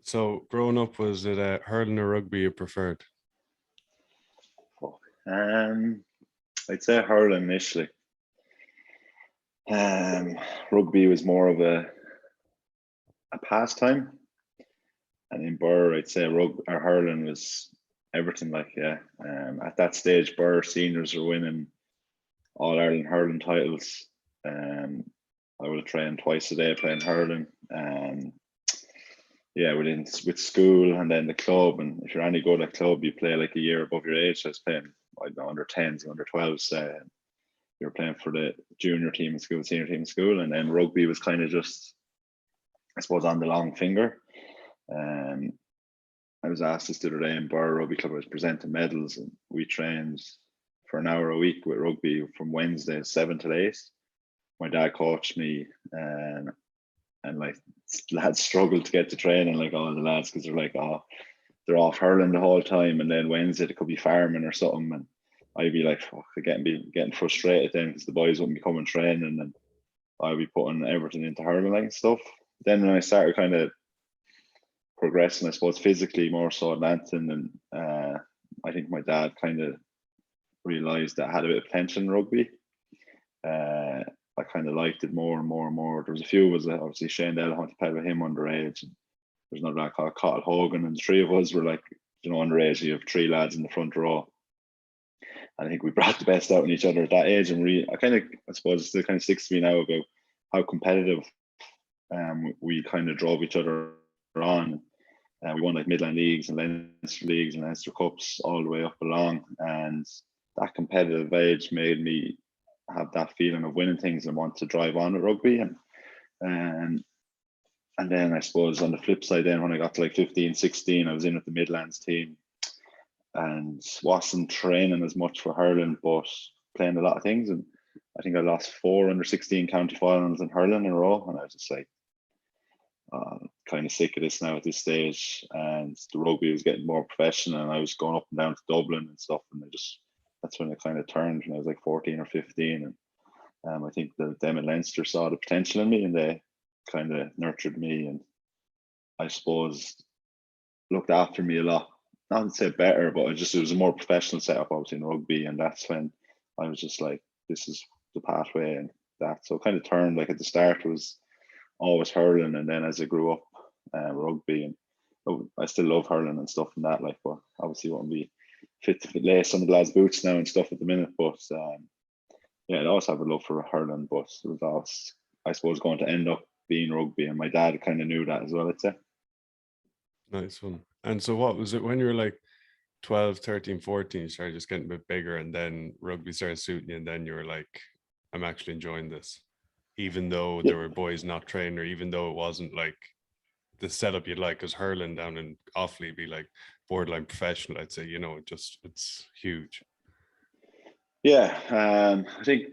So growing up, was it hurling or rugby you preferred? Fuck. I'd say hurling initially. Rugby was more of a pastime, and in Burr, I'd say or hurling was everything. Like, yeah, at that stage, Burr seniors were winning All Ireland hurling titles. Um, I would have trained twice a day playing hurling. Yeah, with school and then the club. And if you're any good at club, you play like a year above your age. I was playing, I don't know, under 10s, under 12s. You were playing for the junior team in school, senior team in school, and then rugby was kind of just, I suppose, on the long finger. Um, I was asked this the other day in Borough Rugby Club. I was presenting medals, and we trained for an hour a week with rugby from Wednesday 7 till 8. My dad coached me, and like lads struggled to get to training, like all the lads, because they're like, oh, they're off hurling the whole time, and then Wednesday they could be farming or something, and I'd be like, fuck, getting frustrated then because the boys wouldn't be coming training, and I'd be putting everything into hurling like stuff. Then when I started kind of progressing, I suppose physically more so at Lanton, and I think my dad kind of realised that I had a bit of potential in rugby. I kind of liked it more and more and more. There was a few of us, obviously Shane Delahunt played with him underage. And there's another lad called Cottle Hogan, and the three of us were like, underage. You have three lads in the front row. And I think we brought the best out in each other at that age. And I suppose it still kind of sticks to me now about how competitive we kind of drove each other on. We won like Midland Leagues and Leinster Leagues and Leinster Cups all the way up along. And that competitive age made me have that feeling of winning things and want to drive on at rugby. And then I suppose on the flip side, then when I got to like 15, 16, I was in with the Midlands team and wasn't training as much for hurling, but playing a lot of things. And I think I lost 4 under 16 county finals in hurling in a row. And I was just like, kind of sick of this now at this stage. And the rugby was getting more professional, and I was going up and down to Dublin and stuff. And that's when it kind of turned when I was like 14 or 15. And I think that them in Leinster saw the potential in me, and they kind of nurtured me, and I suppose looked after me a lot. Not to say better, but it was a more professional setup obviously in rugby, and that's when I was just like, this is the pathway, and that. So it kind of turned. Like at the start it was always hurling, and then as I grew up, rugby, and I still love hurling and stuff and that. Like, but obviously won't be fit to lace some of the lads' boots now and stuff at the minute. But yeah, I always have a love for hurling, but it was always, I suppose, going to end up being rugby, and my dad kind of knew that as well, I'd say. Nice one. And so what was it when you were like 12, 13, 14, you started just getting a bit bigger, and then rugby started suiting you, and then you were like, I'm actually enjoying this, even though Yeah, there were boys not trained, or even though it wasn't like the setup you'd like, because hurling down in Offaly be like borderline professional, I'd say, it's huge. yeah. I think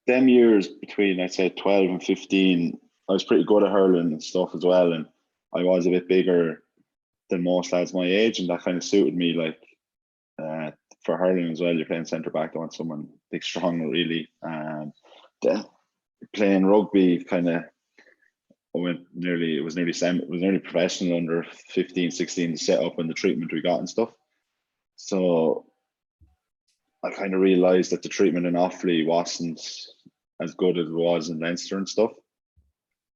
them years between, I'd say 12 and 15, I was pretty good at hurling and stuff as well, and I was a bit bigger than most lads my age, and that kind of suited me. Like, for hurling as well, you're playing centre back, don't want someone big, strong, really. Then playing rugby, kind of, it was nearly professional under 15, 16, the setup and the treatment we got and stuff. So I kind of realised that the treatment in Offaly wasn't as good as it was in Leinster and stuff.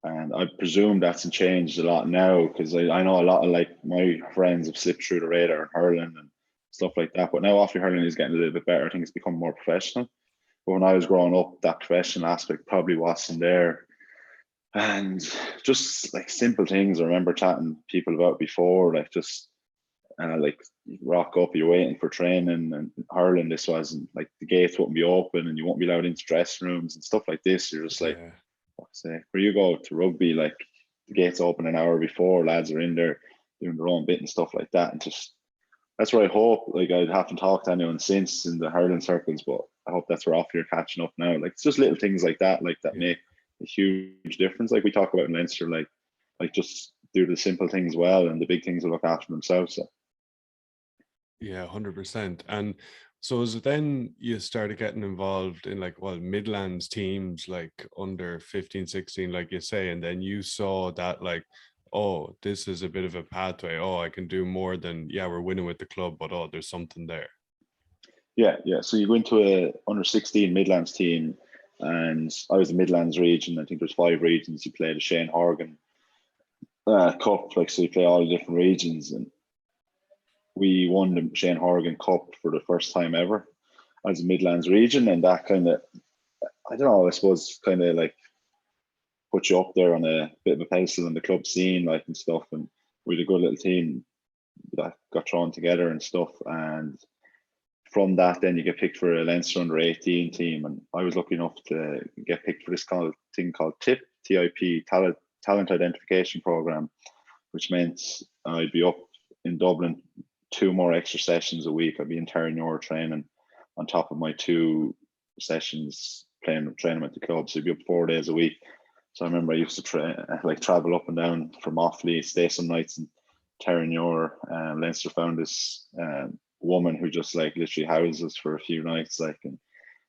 And I presume that's changed a lot now, because I know a lot of like my friends have slipped through the radar in hurling and stuff like that. But now Offaly hurling is getting a little bit better. I think it's become more professional. But when I was growing up, that professional aspect probably wasn't there. And just like simple things I remember chatting to people about before, like just like rock up, you're waiting for training, and hurling, this wasn't like the gates wouldn't be open and you won't be allowed into dressing rooms and stuff like this. You're just like, Yeah. what's it? Where you go to rugby, like the gates open an hour before, lads are in there doing their own bit and stuff like that. And just that's where I hope, like, I haven't talked to anyone since in the hurling circles, but I hope that's where off you're catching up now. Like, it's just little things like that Yeah. make a huge difference. Like we talk about in Leinster, like just do the simple things well, and the big things will look after themselves. So. Yeah, 100%. And so is it then you started getting involved in like, well, Midlands teams, like under 15, 16, like you say, and then you saw that like oh, this is a bit of a pathway. Oh, I can do more than, yeah, we're winning with the club, but oh, there's something there. Yeah, yeah. So you go into a under 16 Midlands team, and I was the Midlands region. I think there's 5 regions. You play the Shane Horgan Cup, like so you play all the different regions, and we won the Shane Horgan Cup for the first time ever as a Midlands region, and that kind of, I don't know, I suppose kind of like put you up there on a bit of a pedestal in the club scene, like and stuff. And we had a good little team that got thrown together and stuff. And from that, then you get picked for a Leinster under 18 team. And I was lucky enough to get picked for this thing called TIP, Talent Identification Program, which meant I'd be up in Dublin 2 more extra sessions a week. I'd be in Terranure training on top of my 2 sessions training with the club. So I'd be up 4 days a week. So I remember I used to travel up and down from Offaly, stay some nights in Terranure. Leinster found this woman who just like literally houses us for a few nights, like, and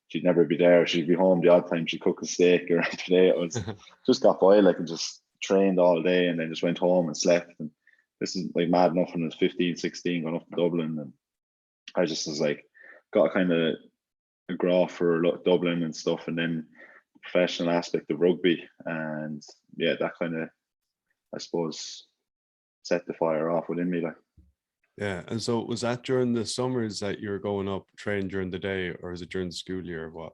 she'd never be there. She'd be home the odd time. She'd cook a steak, or today it was just got by, like, and just trained all day and then just went home and slept. And this is like mad enough when I was 15, 16, going up to Dublin. And I just was like, got kind of a graph for Dublin and stuff. And then the professional aspect of rugby. And yeah, that kind of, I suppose, set the fire off within me. Like, Yeah. And so was that during the summers that you were going up training during the day, or is it during the school year or what?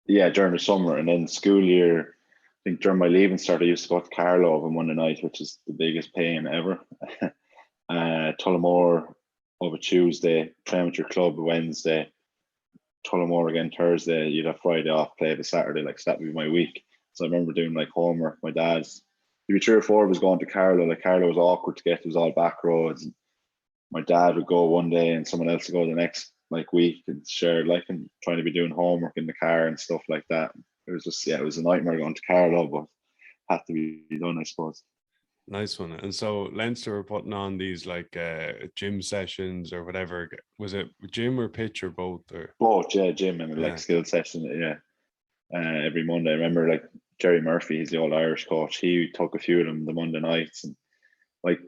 yeah, during the summer. And then school year, I think during my leaving cert, I used to go to Carlow on Monday night, which is the biggest pain ever. Tullamore over Tuesday, train with your club Wednesday, Tullamore again Thursday. You'd have Friday off, play the Saturday. Like, so that would be my week. So I remember doing like homework. My dad's, maybe 3 or 4 of us going to Carlow. Like, Carlow was awkward to get. It was all back roads. And my dad would go one day and someone else would go the next like week, and shared, like, and trying to be doing homework in the car and stuff like that. It was just, yeah, it was a nightmare going to Carlow, but had to be done, I suppose. Nice one. And so Leinster were putting on these like gym sessions or whatever. Was it gym or pitch or both? Or Both, yeah, gym and like yeah, skill session, yeah. Every Monday. I remember like Jerry Murphy, he's the old Irish coach. He took a few of them the Monday nights, and like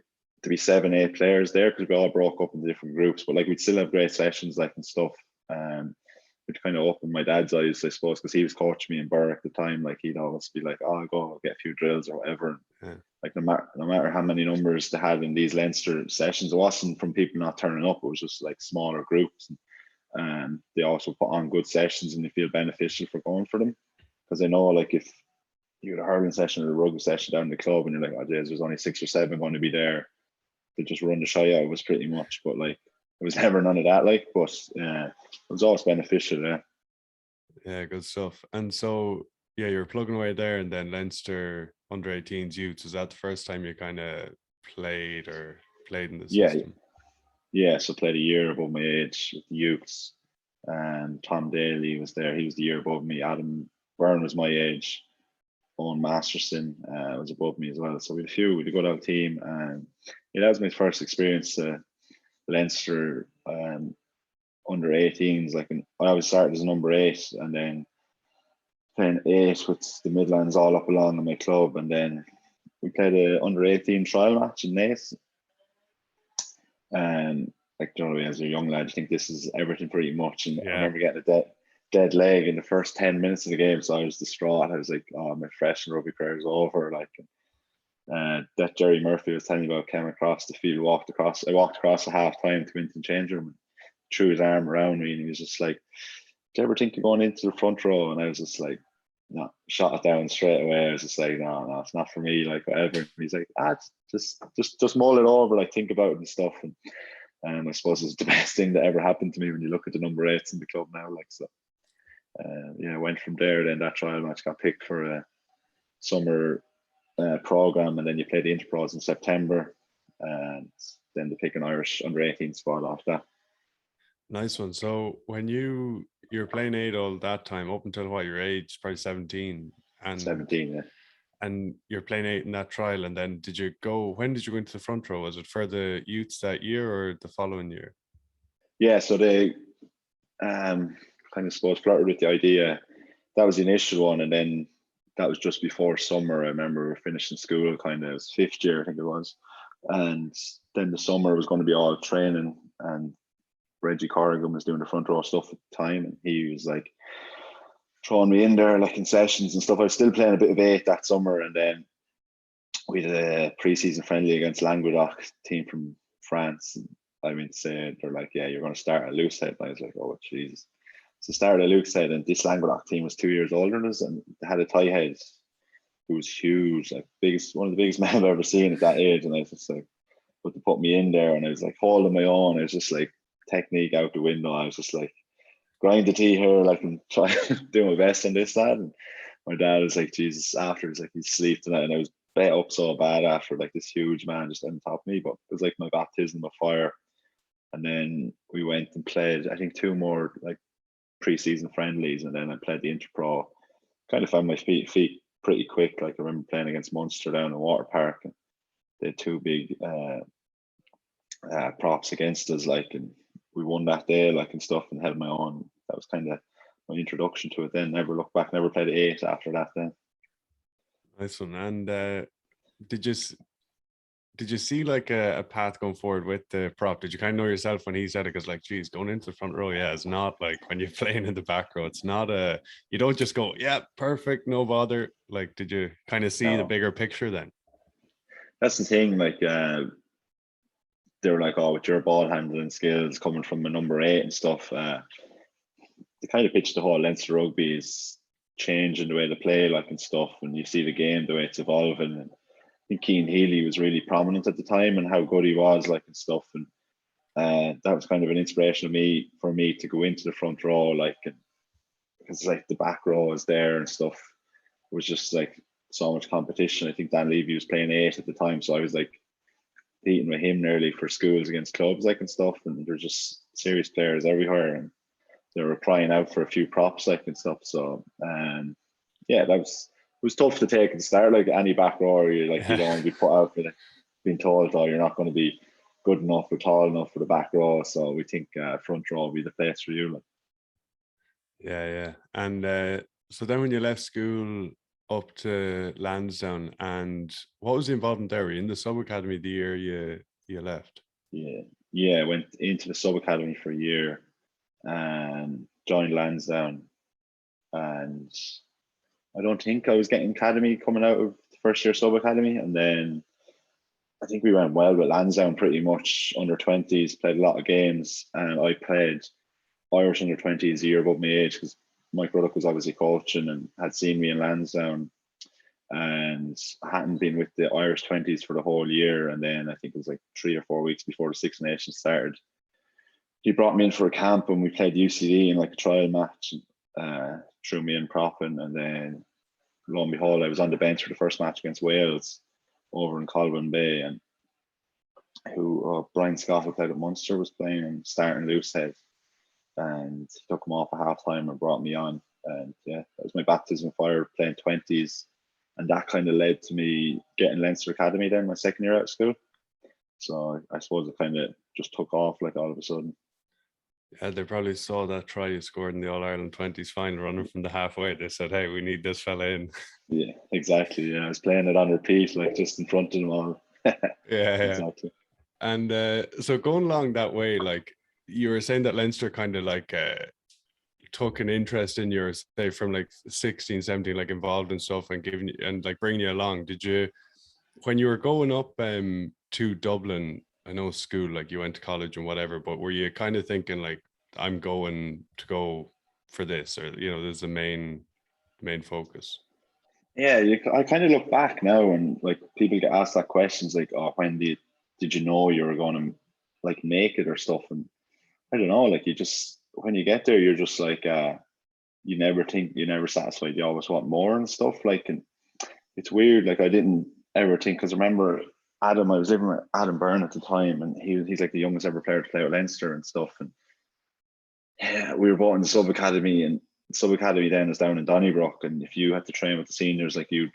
to be 7, 8 players there, because we all broke up into different groups, but like we'd still have great sessions, like, and stuff. Which kind of opened my dad's eyes, I suppose, because he was coaching me in Burr at the time. Like, he'd always be like, "Oh, I'll go get a few drills or whatever." yeah, Like, no matter how many numbers they had in these Leinster sessions, it wasn't from people not turning up. It was just like smaller groups, and they also put on good sessions, and they feel beneficial for going for them, because I know, like, if you had a hurling session or a rugby session down in the club, and you're like, "Oh, geez, there's only 6 or 7 going to be there," they just run the shy out of us pretty much. But like, it was never none of that. Like, but it was always beneficial. Yeah. yeah, good stuff. And so yeah, you're plugging away there, and then Leinster under 18s youths. Was that the first time you kind of played in the Yeah, system? yeah. So played a year above my age with the youths, and Tom Daly was there. He was the year above me. Adam Byrne was my age. Owen Masterson was above me as well. So we had a good old team, and yeah, that was my first experience Leinster under 18s. Like, I was started as a number 8, and then playing 8 with the Midlands all up along in my club, and then we played a under 18 trial match in Naas. And like, you know, as a young lad, you think this is everything pretty much. And I Yeah, remember getting a dead leg in the first 10 minutes of the game, so I was distraught. I was like, "Oh, my professional rugby career is over." Like, that Jerry Murphy was telling me about came across the field, I walked across the half time to go into the change room, and threw his arm around me, and he was just like, "Do you ever think of going into the front row?" And I was just like, "No," shot it down straight away. I was just like, "No, it's not for me." Like, whatever. And he's like, just mull it over, like, think about it and stuff. And I suppose it's the best thing that ever happened to me when you look at the number 8s in the club now. Like, so, yeah, I went from there. Then that trial match got picked for a summer program, and then you play the Interpros in September, and then they pick an Irish under 18 spot after that. nice one. So when you're playing 8 all that time up until what your age, probably 17, and 17, yeah. you're playing 8 in that trial, and then when did you go into the front row? Was it for the youths that year or the following year? Yeah, so they kind of, suppose, flirted with the idea. That was the initial one, and then that was just before summer. I remember we were finishing school, kind of, it was 5th year, I think it was. And then the summer was going to be all training, and Reggie Corrigan was doing the front row stuff at the time, and he was like throwing me in there like in sessions and stuff. I was still playing a bit of eight that summer, and then we did a pre-season friendly against Languedoc, team from France. And I mean, say they're like, yeah, you're going to start at Luke's head. And I was like, oh Jesus. So started at Luke's head, and this Languedoc team was 2 years older than us, and they had a tie head who was huge, like biggest, one of the biggest men I've ever seen at that age. And I was just like, but to put me in there, and I was like holding my own. I was just like technique out the window. I was just like grind the tea here, like, and try to do my best on this, that. And my dad was like, Jesus, after he's like, he's sleep tonight. And I was bet up so bad after, like this huge man just on top of me. But it was like my baptism of fire. And then we went and played, I think, 2 more like pre-season friendlies, and then I played the Interpro. Kind of found my feet pretty quick. Like I remember playing against Munster down in Water Park, and they had 2 big props against us, like, and we won that day, like, and stuff, and held my own. That was kind of my introduction to it. Then never looked back. Never played eight after that. Then. Nice one. And did you did you see like a path going forward with the prop? Did you kind of know yourself when he said it? Because like, geez, going into the front row, yeah, it's not like when you're playing in the back row. It's not you don't just go, yeah, perfect, no bother. Like, did you kind of see the No, bigger picture then? that's the thing. Like they were like, oh, with your ball handling skills coming from a number 8 and stuff. The kind of pitch the whole Leinster rugby is changing the way they play, like, and stuff. And you see the game, the way it's evolving. And I think Cian Healy was really prominent at the time, and how good he was, like, and stuff. And that was kind of an inspiration for me to go into the front row, like, and because like the back row is there and stuff. It was just like so much competition. I think Dan Levy was playing 8 at the time, so I was like competing with him nearly for schools against clubs, like, and stuff. And there's just serious players everywhere, and they were crying out for a few props, like, and stuff. So yeah, that was, it was tough to take at the start. Like any back row, you don't want to be put out for being told, oh, you're not going to be good enough or tall enough for the back row. So we think front row will be the place for you. Like. Yeah. And so then when you left school up to Lansdowne, and what was the involvement there? Were you in the sub academy the year you left? Yeah, I went into the sub academy for a year and joined Lansdowne, and I don't think I was getting academy coming out of the first year sub academy. And then I think we went well with Lansdowne pretty much under 20s, played a lot of games, and I played Irish under 20s a year above my age because Mike Ruddock was obviously coaching and had seen me in Lansdowne, and I hadn't been with the Irish 20s for the whole year. And then I think it was like 3 or 4 weeks before the Six Nations started, he brought me in for a camp, and we played UCD in like a trial match. Threw me in propping, and then lo and behold, I was on the bench for the first match against Wales over in Colwyn Bay, and who Brian Scott, who played at Munster, was playing and starting loose head, and he took him off at half time and brought me on. And yeah, that was my baptism of fire, playing 20s, and that kind of led to me getting Leinster Academy then my second year out of school. So I suppose it kind of just took off like all of a sudden. Yeah, they probably saw that try you scored in the All Ireland 20s final running from the halfway. They said, hey, we need this fella in. Yeah, exactly. Yeah, I was playing it on repeat, like just in front of them all. Yeah. Exactly. And so going along that way, like you were saying that Leinster kind of like took an interest in your, say, from like 16, 17, like involved and stuff, and giving you and like bringing you along. Did you, when you were going up to Dublin, I know school, like you went to college and whatever, but were you kind of thinking like, I'm going to go for this, or this is the main focus? Yeah, I kind of look back now, and like people get asked that questions like, "Oh, when did you know you were going to like make it or stuff?" And I don't know, like you just when you get there, you're just like, you never think, you're never satisfied. You always want more and stuff. Like, and it's weird. Like I didn't ever think, because I remember Adam, I was living with Adam Byrne at the time, and he's like the youngest ever player to play with Leinster and stuff. And yeah, we were both in the sub academy, and sub academy then is down in Donnybrook. And if you had to train with the seniors, like you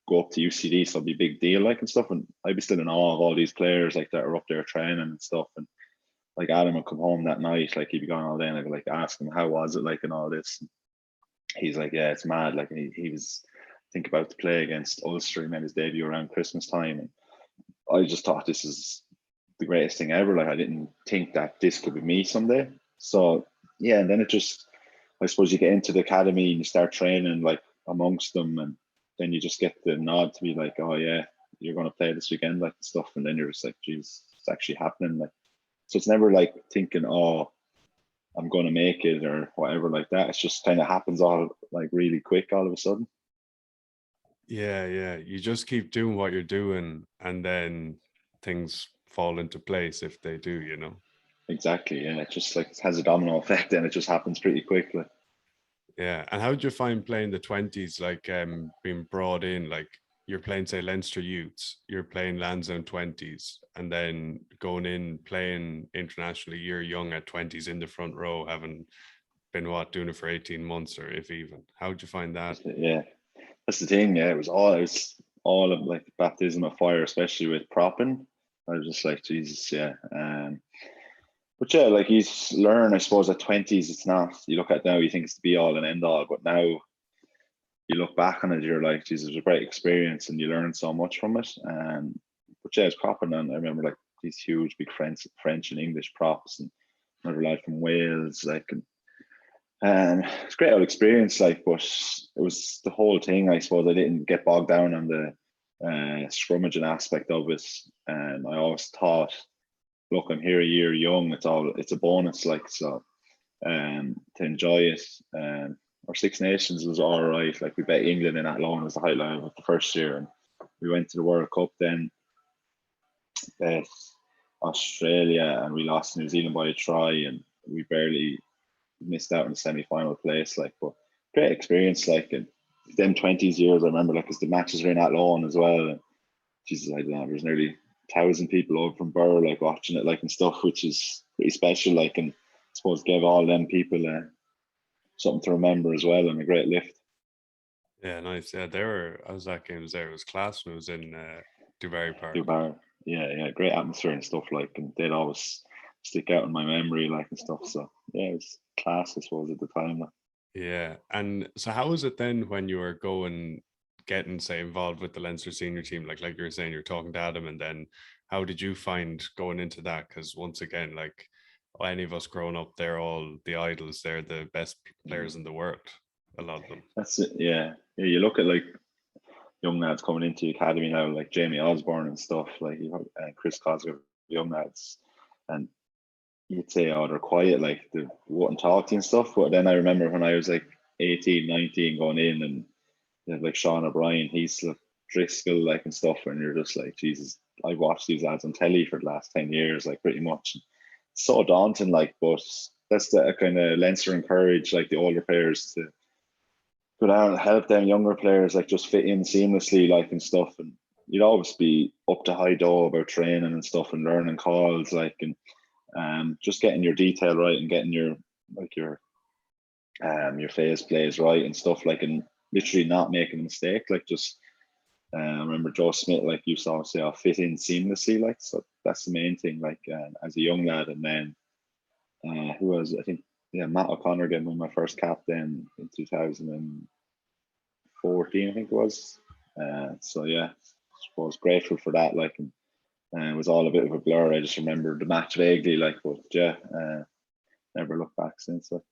go up to UCD, so it'd be a big deal, like, and stuff. And I'd be still in awe of all these players like that are up there training and stuff. And like Adam would come home that night, like he'd be gone all day, and I'd be like ask him how was it like and all this. And he's like, yeah, it's mad. Like he was think about the play against Ulster. He made his debut around Christmas time, and I just thought this is the greatest thing ever. Like I didn't think that this could be me someday. So yeah, and then it just, I suppose you get into the academy and you start training like amongst them, and then you just get the nod to be like, oh yeah, you're going to play this weekend, like stuff, and then you're just like, geez, it's actually happening. Like, so it's never like thinking, oh, I'm going to make it or whatever like that. It's just kind of happens all like really quick all of a sudden. Yeah, yeah. You just keep doing what you're doing, and then things fall into place if they do, you know. Exactly. Yeah. It just like has a domino effect and it just happens pretty quickly. Yeah. And how did you find playing the 20s, like being brought in, like you're playing, say, Leinster youths, you're playing Lansdowne 20s, and then going in playing internationally, you're young at 20s in the front row, having been doing it for 18 months or if even. How did you find that? Yeah. That's the thing. Yeah. It was all of like baptism of fire, especially with propping. I was just like, Jesus. Yeah. But yeah, like you learn, I suppose, at 20s, it's not, you look at now, you think it's the be all and end all, but now you look back on it, you're like, Jesus, it was a great experience and you learn so much from it. But yeah, it's cropping on. I remember like these huge, big French and English props, and another lad from Wales, like, and it's a great old experience, like, but it was the whole thing, I suppose. I didn't get bogged down on the scrummaging aspect of it. And I always thought, look, I'm here a year young. It's a bonus, like so. To enjoy it. Our Six Nations was all right. Like we bet England in Athlone as the highlight of the first year, and we went to the World Cup. Then bet Australia, and we lost New Zealand by a try, and we barely missed out in the semi-final place. Like, but great experience. Like, and them 20s years, I remember, like, because the matches were in Athlone as well. And Jesus, I don't know, there's nearly 1,000 people over from Burr, like watching it, like, and stuff, which is pretty special. Like, and I suppose gave all them people something to remember as well, and a great lift. Yeah, nice. Yeah, I was that game was there. It was class when it was in Dubarry Park. Dubai, yeah, yeah, great atmosphere and stuff. Like, and they'd always stick out in my memory, like, and stuff. So yeah, it was class, I suppose, at the time. Like. Yeah. And so how was it then when you were getting, say, involved with the Leinster senior team? Like you were saying, you're talking to Adam, and then how did you find going into that? Because once again, like any of us growing up, they're all the idols. They're the best players in the world. A lot of them. That's it. Yeah, yeah. You look at like young lads coming into the academy now, like Jamie Osborne and stuff, like you know, Chris Cosgrove, young lads, and you'd say, oh, they're quiet, like they wouldn't talk to you and stuff. But then I remember when I was like 18, 19 going in, and you know, like Sean O'Brien, he's like Driscoll, like, and stuff, and you're just like, Jesus, I've watched these lads on telly for the last 10 years, like, pretty much. It's so daunting, like, but that's the kind of Leinster encourage, like, the older players to go down and help them younger players, like, just fit in seamlessly, like, and stuff. And you'd always be up to high dough about training and stuff and learning calls, like, and just getting your detail right and getting your phase plays right and stuff, like, and literally not making a mistake, like, just I remember Joe Smith, like, you saw say, "I'll fit in seamlessly," like, so that's the main thing, like, as a young lad. And then who was, I think, yeah, Matt O'Connor gave me my first cap then in 2014, I think it was. So yeah, I was grateful for that, like, and it was all a bit of a blur. I just remember the match vaguely, like, but yeah, never looked back since. Like.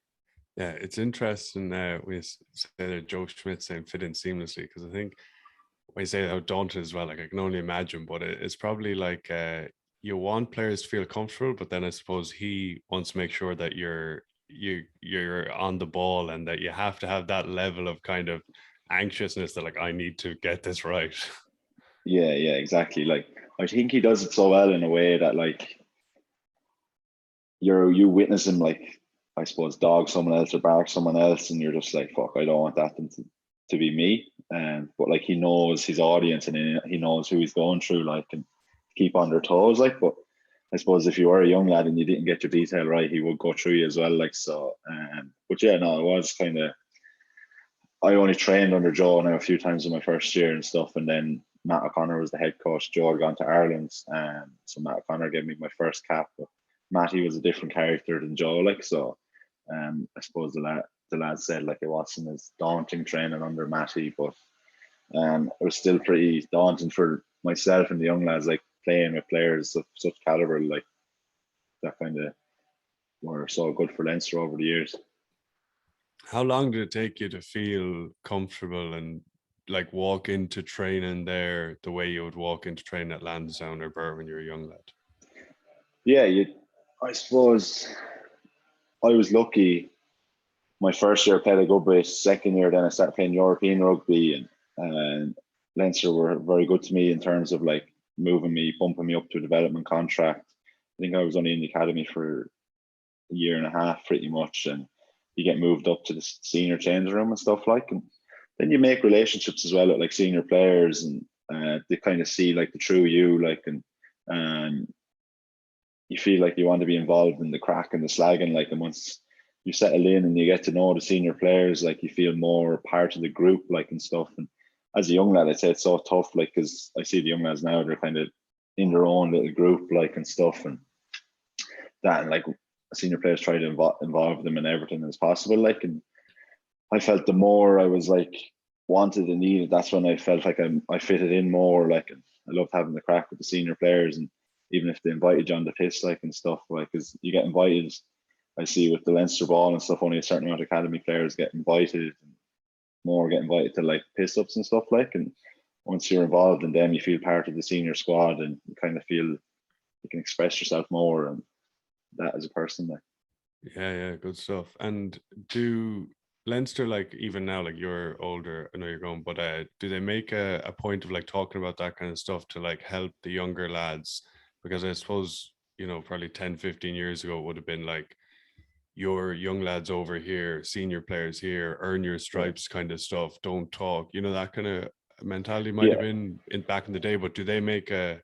Yeah, it's interesting. We say that Joe Schmidt saying fit in seamlessly, because I think when you say how daunting as well, like I can only imagine, but it's probably like you want players to feel comfortable, but then I suppose he wants to make sure that you're on the ball, and that you have to have that level of kind of anxiousness that, like, I need to get this right. Yeah, yeah, exactly. Like, I think he does it so well in a way that, like, you witness him, like, I suppose, dog someone else or bark someone else, and you're just like, fuck, I don't want that to be me. But like, he knows his audience, and he knows who he's going through, like, and keep on their toes, like. But I suppose if you were a young lad and you didn't get your detail right, he would go through you as well, like, so. But yeah, no, it was kind of. I only trained under Joe now a few times in my first year and stuff, and then Matt O'Connor was the head coach. Joe had gone to Ireland, so Matt O'Connor gave me my first cap. But Matty was a different character than Joe, like, so. I suppose the lads said, like, it wasn't as daunting training under Matty, but it was still pretty daunting for myself and the young lads, like playing with players of such caliber, like that kind of were so good for Leinster over the years. How long did it take you to feel comfortable and like walk into training there the way you would walk into training at Lansdowne or Burr when you were a young lad? Yeah, I suppose I was lucky. My first year I played a good bit. Second year, then I started playing European rugby, and Leinster were very good to me in terms of like moving me, bumping me up to a development contract. I think I was only in the academy for a year and a half, pretty much, and you get moved up to the senior change room and stuff like, and then you make relationships as well with like senior players, and they kind of see like the true you, like, and you feel like you want to be involved in the crack and the slagging, like, and once you settle in and you get to know the senior players, like you feel more part of the group, like, and stuff. And as a young lad, I'd say it's so tough, like, because I see the young lads now, they're kind of in their own little group, like, and stuff, and that, and like senior players try to involve them in everything as possible, like, and I felt the more I was like wanted and needed, that's when I felt like I fitted in more, like, and I loved having the crack with the senior players, and even if they invited you on the piss, like, and stuff, like, because you get invited. I see with the Leinster ball and stuff, only a certain amount of academy players get invited, and more get invited to like piss ups and stuff, like, and once you're involved in them, you feel part of the senior squad, and you kind of feel you can express yourself more, and that as a person, like. Yeah, good stuff. And do Leinster, like even now, like you're older, I know you're going, but do they make a point of like talking about that kind of stuff to like help the younger lads? Because I suppose, probably 10, 15 years ago, it would have been like your young lads over here, senior players here, earn your Yeah, stripes kind of stuff, don't talk, that kind of mentality might have yeah, been in back in the day, but do they make a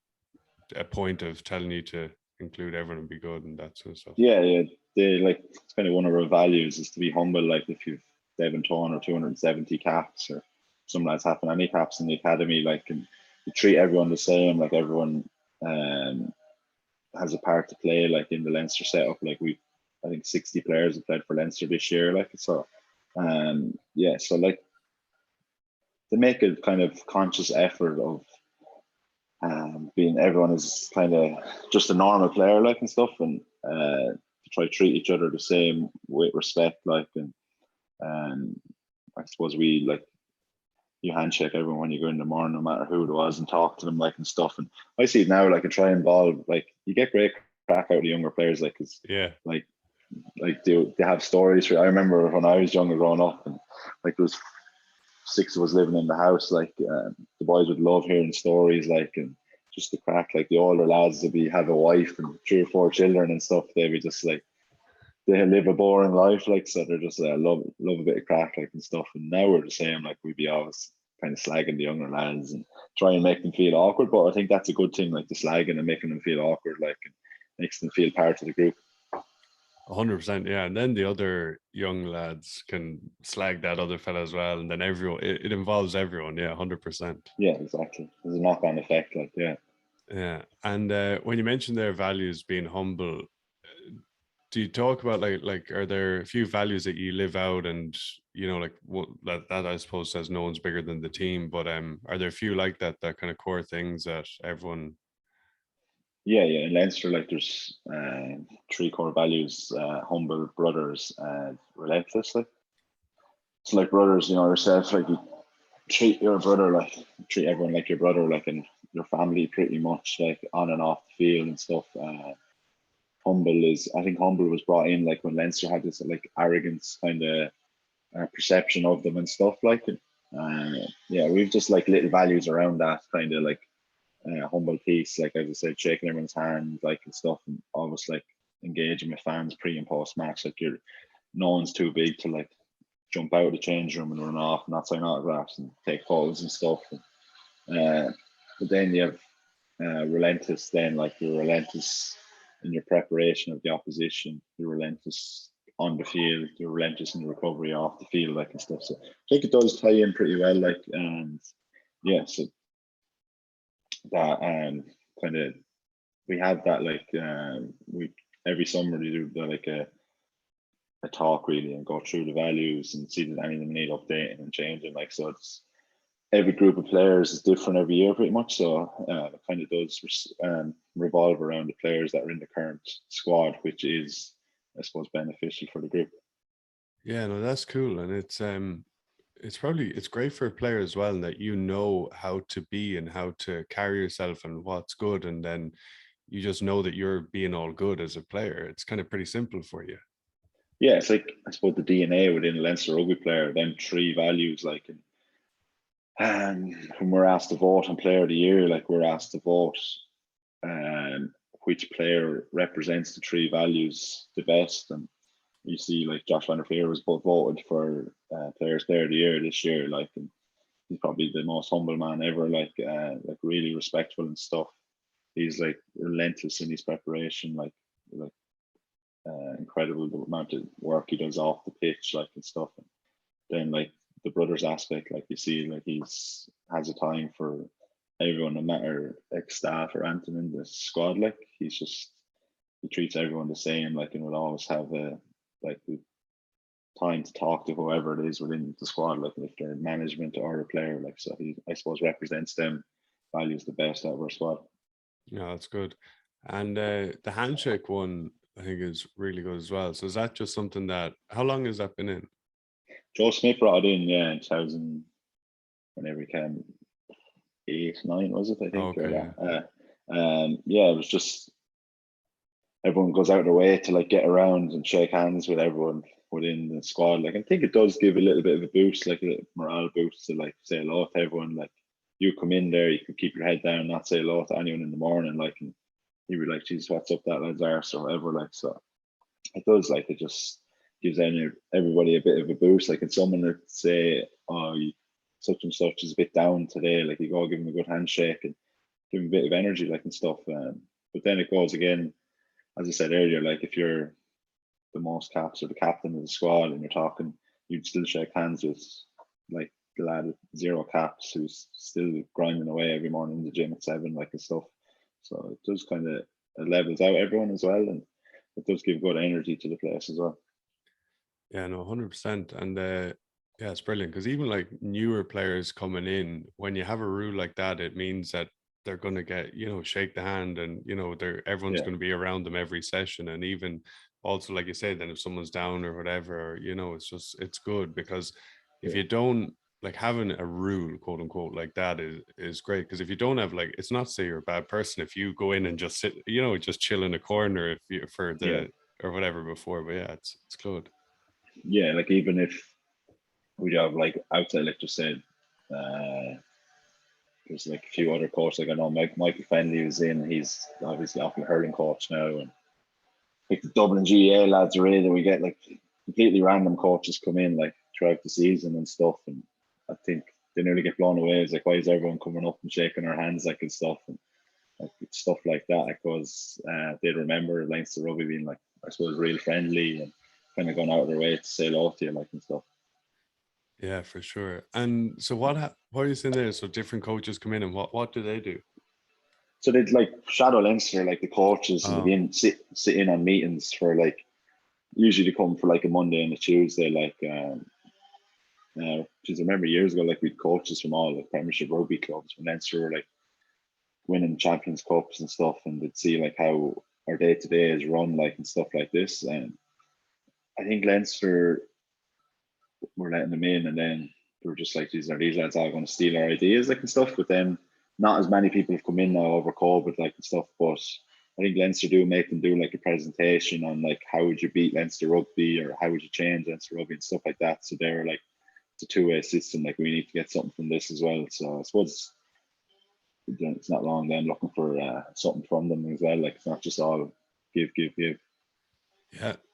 point of telling you to include everyone and be good and that sort of stuff? yeah. They like, it's kind of one of our values is to be humble. Like, if you've 7 ton or 270 caps, or some lads having any caps in the academy, like, and you treat everyone the same. Like, everyone um, has a part to play, like, in the Leinster setup. Like, I think 60 players have played for Leinster this year. Like, so, yeah. So like, they make a kind of conscious effort of being everyone is kind of just a normal player, like, and stuff, and to try to treat each other the same with respect, like, and I suppose we like you handshake everyone when you go in the morning, no matter who it was, and talk to them, like, and stuff. And I see it now, like, and try and involve, like, you get great crack out of the younger players, like, because Yeah. like they have stories for. I remember when I was younger growing up, and like there was 6 of us living in the house, like, the boys would love hearing stories, like, and just the crack, like the older lads would have a wife and 3 or 4 children and stuff. They'd be just like, they live a boring life, like, so they're just love a bit of crack, like, and stuff. And now we're the same, like, we'd be always kind of slagging the younger lads and try and make them feel awkward, but I think that's a good thing, like the slagging and making them feel awkward, like, and makes them feel part of the group. 100%, yeah. And then the other young lads can slag that other fella as well. And then everyone, it involves everyone. Yeah, 100%. Yeah, exactly. There's a knock-on effect, like, yeah. Yeah. And when you mentioned their values being humble, do you talk about like are there a few values that you live out and like what that I suppose says no one's bigger than the team, but are there a few like that kind of core things that everyone? Yeah. In Leinster, like, there's 3 core values: humble, brothers, and relentless. Like, it's like brothers, yourself, like, you treat your brother like, treat everyone like your brother, like, and your family pretty much, like, on and off the field and stuff. Humble is, I think humble was brought in like when Leinster had this like arrogance kind of perception of them and stuff, like it. Yeah, we've just like little values around that kind of like humble piece, like, as I said, shaking everyone's hand, like, and stuff, and always like engaging with fans pre and post match. Like, no one's too big to like jump out of the change room and run off and not sign autographs and take photos and stuff. But then you have relentless. Then, like, you're relentless in your preparation of the opposition. You're relentless on the field. You're relentless in the recovery off the field, like, and stuff. So I think it does tie in pretty well, like, and yeah. So that kind of, we have that, like, we every summer we do like a talk really and go through the values and see that any of them need updating and changing, like, so it's every group of players is different every year, pretty much. So it kind of does revolve around the players that are in the current squad, which is, I suppose, beneficial for the group. Yeah, no, that's cool. And it's probably it's great for a player as well in that you know how to be and how to carry yourself and what's good. And then you just know that you're being all good as a player. It's kind of pretty simple for you. Yeah, it's like, I suppose, the DNA within a Leinster rugby player, then three values, like, when we're asked to vote on player of the year, like we're asked to vote which player represents the three values the best. And you see, like, Josh Van der Fleer was both voted for players player of the year this year, like, and he's probably the most humble man ever, like really respectful and stuff. He's like relentless in his preparation, like incredible the amount of work he does off the pitch, like, and stuff. And then, like, the brothers aspect, like, you see, like, he's has a time for everyone, no matter like staff or anything in the squad. Like, he treats everyone the same, like, and will always have the time to talk to whoever it is within the squad, like if they're management or a player. Like, so he, I suppose, represents them values the best out of our squad. Yeah, that's good. And the handshake one, I think, is really good as well. So is that just something that, how long has that been in? Joe Smith brought it in, yeah, in 2000, whenever he came, 8, 9 was it? I think, or Okay. that. Yeah, it was just everyone goes out of their way to like get around and shake hands with everyone within the squad. Like, I think it does give a little bit of a boost, like a morale boost, to like say hello to everyone. Like, you come in there, you can keep your head down, not say hello to anyone in the morning, like, and you'd be like, Jesus, what's up that lad's arse or whatever. Like, so it does, like, it just gives everybody a bit of a boost. Like, it's someone that say, oh, such and such is a bit down today, like, you go give him a good handshake and give him a bit of energy, like, and stuff. But then it goes again, as I said earlier, like, if you're the most caps or the captain of the squad and you're talking, you'd still shake hands with, like, the lad with 0 caps who's still grinding away every morning in the gym at 7, like, and stuff. So it does kind of, it levels out everyone as well, and it does give good energy to the place as well. Yeah, no, 100%. And yeah, it's brilliant because even like newer players coming in, when you have a rule like that, it means that they're going to get, shake the hand, and, everyone's Yeah, going to be around them every session. And even also, like you said, then if someone's down or whatever, it's good because if yeah, you don't, like, having a rule, quote unquote, like that is great. Because if you don't have, like, it's not to say you're a bad person if you go in and just sit, just chill in a corner if you for yeah, the or whatever before. But yeah, it's good. yeah. Like, even if we have, like, outside, like just said, uh, there's like a few other coaches. Like, I know Michael Fenley was in. He's obviously off the hurling coach now, and like the Dublin GAA lads are in, and we get like completely random coaches come in like throughout the season and stuff. And I think they nearly get blown away. It's like, why is everyone coming up and shaking our hands, like, and stuff, and like stuff like that. Because they'd remember Leinster Rugby being, like, I suppose, real friendly and kind of going out of their way to say hello to you, like, and stuff. Yeah, for sure. And so what are you saying there? So different coaches come in, and what do they do? So they'd like shadow Leinster, like the coaches, and they'd be Oh, in sit in on meetings for, like, usually they come for like a Monday and a Tuesday, like, because I remember years ago, like, we'd coaches from all the Premiership rugby clubs when Leinster were like winning Champions Cups and stuff, and they'd see like how our day to day is run, like, and stuff like this. And I think Leinster were letting them in, and then they were just like, these lads all going to steal our ideas, like, and stuff. But then not as many people have come in now over COVID, like, and stuff. But I think Leinster do make them do like a presentation on like how would you beat Leinster rugby, or how would you change Leinster rugby and stuff like that. So they're like, it's a two-way system. Like, we need to get something from this as well. So I suppose it's not long then looking for something from them as well. Like, it's not just all give, give, give.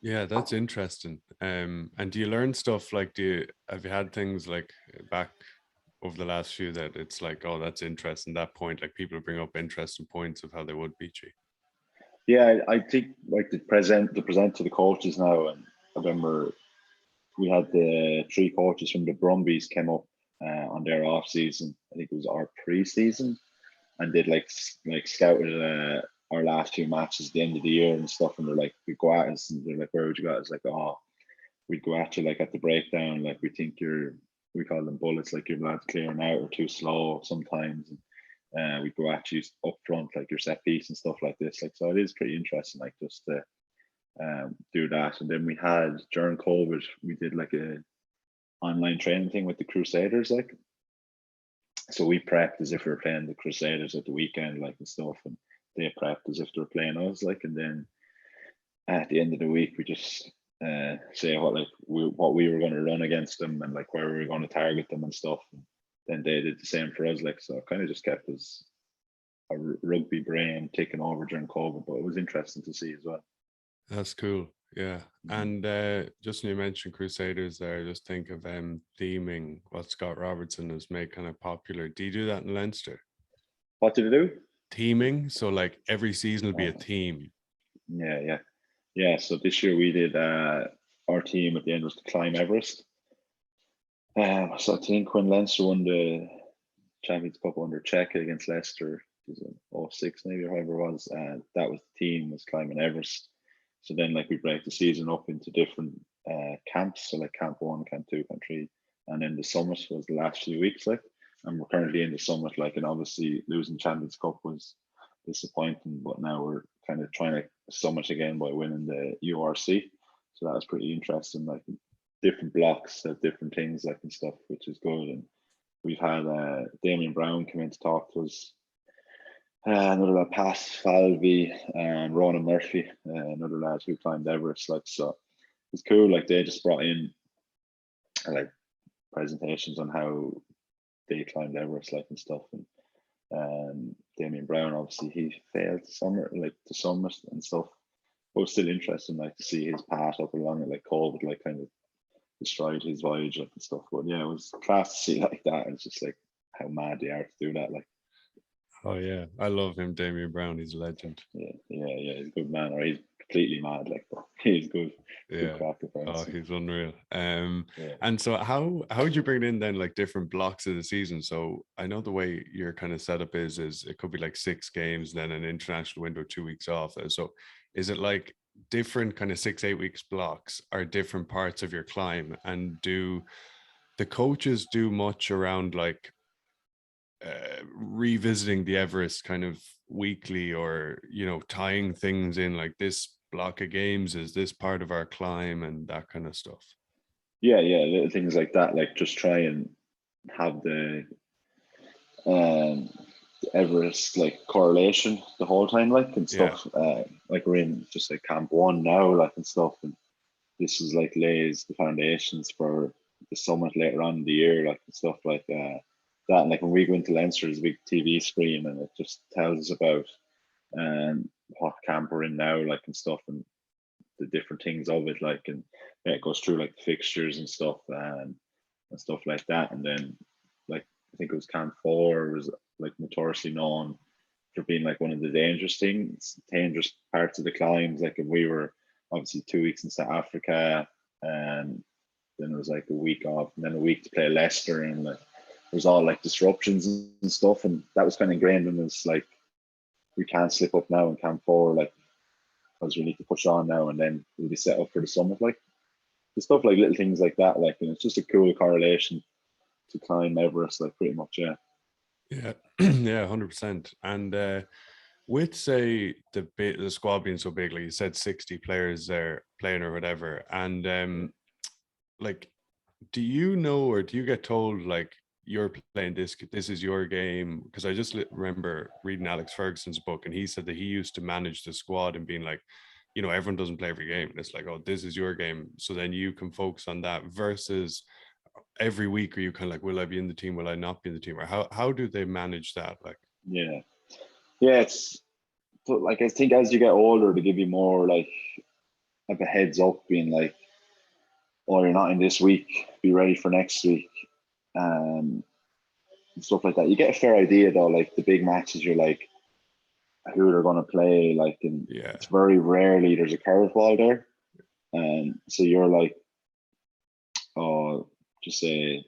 yeah, that's interesting. And do you learn stuff like have you had things like back over the last few that it's like, oh, that's interesting, that point, like people bring up interesting points of how they would beat you? Yeah, I think like the present to the coaches now. And I remember we had the 3 coaches from the Brumbies came up on their off season. I think it was our pre-season, and they'd like scouted our last 2 matches at the end of the year and stuff. And they're like, we go at us, and they're like, where would you go? It's like, oh, we'd go at you like at the breakdown. Like, we think you're we call them bullets, like your lads clearing out or too slow sometimes. And we go at you up front, like your set piece and stuff like this. Like, so it is pretty interesting, like just to do that. And then we had during COVID, we did like a online training thing with the Crusaders, like. So we prepped as if we were playing the Crusaders at the weekend, like and stuff, and they prepped as if they were playing us, like. And then at the end of the week, we just say what we were going to run against them and like where we were going to target them and stuff. And then they did the same for us, like. So it kind of just kept us a rugby brain taking over during COVID, but it was interesting to see as well. That's cool. Yeah. And just when you mentioned Crusaders there, just think of theming what Scott Robertson has made kind of popular. Do you do that in Leinster? What did it do? Teaming. So like every season will be a team. Yeah. So this year we did our team at the end was to climb Everest. So I think when Leinster won the Champions Cup under Czech against Leicester, it was 06 maybe or however it was, that was the team was climbing Everest. So then like we break the season up into different camps, so like camp 1, camp 2, camp 3, and then the summit was the last few weeks, like. And we're currently in the summit, like, and obviously losing Champions Cup was disappointing, but now we're kind of trying to summit again by winning the URC. So that was pretty interesting, like different blocks of different things, like and stuff, which is good. And we've had Damien Brown come in to talk to us. Another lad, Pass Falvey, and Ronan Murphy, another lad who climbed Everest. Like, so it's cool. Like they just brought in like presentations on how they climbed Everest, like and stuff. And Damien Brown, obviously, he failed the summit and stuff. But it was still interesting, like to see his path up along it, like COVID, like kind of destroyed his voyage, like and stuff. But yeah, it was class to see like that. And it's just like how mad they are to do that, like. Oh yeah, I love him, Damien Brown. He's a legend. Yeah, he's a good man, or he's completely mad, like, but he's good. Yeah. Good cracker, Oh, he's unreal. Yeah. And so how would you bring in then like different blocks of the season? So I know the way your kind of setup is it could be like 6 games, then an international window, 2 weeks off. So is it like different kind of 6-8 weeks blocks are different parts of your climb? And do the coaches do much around like revisiting the Everest kind of weekly, or tying things in like this block of games is this part of our climb and that kind of stuff? Yeah, little things like that, like just try and have the Everest like correlation the whole time, like and stuff. Like we're in just like camp 1 now, like and stuff, and this is like lays the foundations for the summit later on in the year, like and stuff like that. And like when we go into Leinster, there's a big TV screen and it just tells us about what camp we're in now, like and stuff, and the different things of it, like, and it goes through like the fixtures and stuff and stuff like that. And then like I think it was camp 4 was like notoriously known for being like one of the dangerous parts of the climbs. Like, and we were obviously 2 weeks in South Africa, and then it was like a week off, and then a week to play Leicester, and like there was all like disruptions and stuff, and that was kind of ingrained in us. Like, we can't slip up now in camp 4, like, because we need to push on now, and then we'll be set up for the summit. Like, the stuff like little things like that, like, and it's just a cool correlation to climb Everest, like, pretty much. Yeah, 100%. And with, say, the squad being so big, like you said, 60 players there playing or whatever, and like, do you know, or do you get told like you're playing this is your game? Because I just remember reading Alex Ferguson's book, and he said that he used to manage the squad and being like, everyone doesn't play every game, and it's like, oh, this is your game, so then you can focus on that, versus every week are you kind of like, will I be in the team, will I not be in the team, or how do they manage that? Like, yeah, it's like, I think as you get older, they give you more like a heads up, being like, oh, you're not in this week, be ready for next week, and stuff like that. You get a fair idea though, like the big matches, you're like who they're going to play, like, and it's very rarely there's a curveball there, and so you're like, oh, just say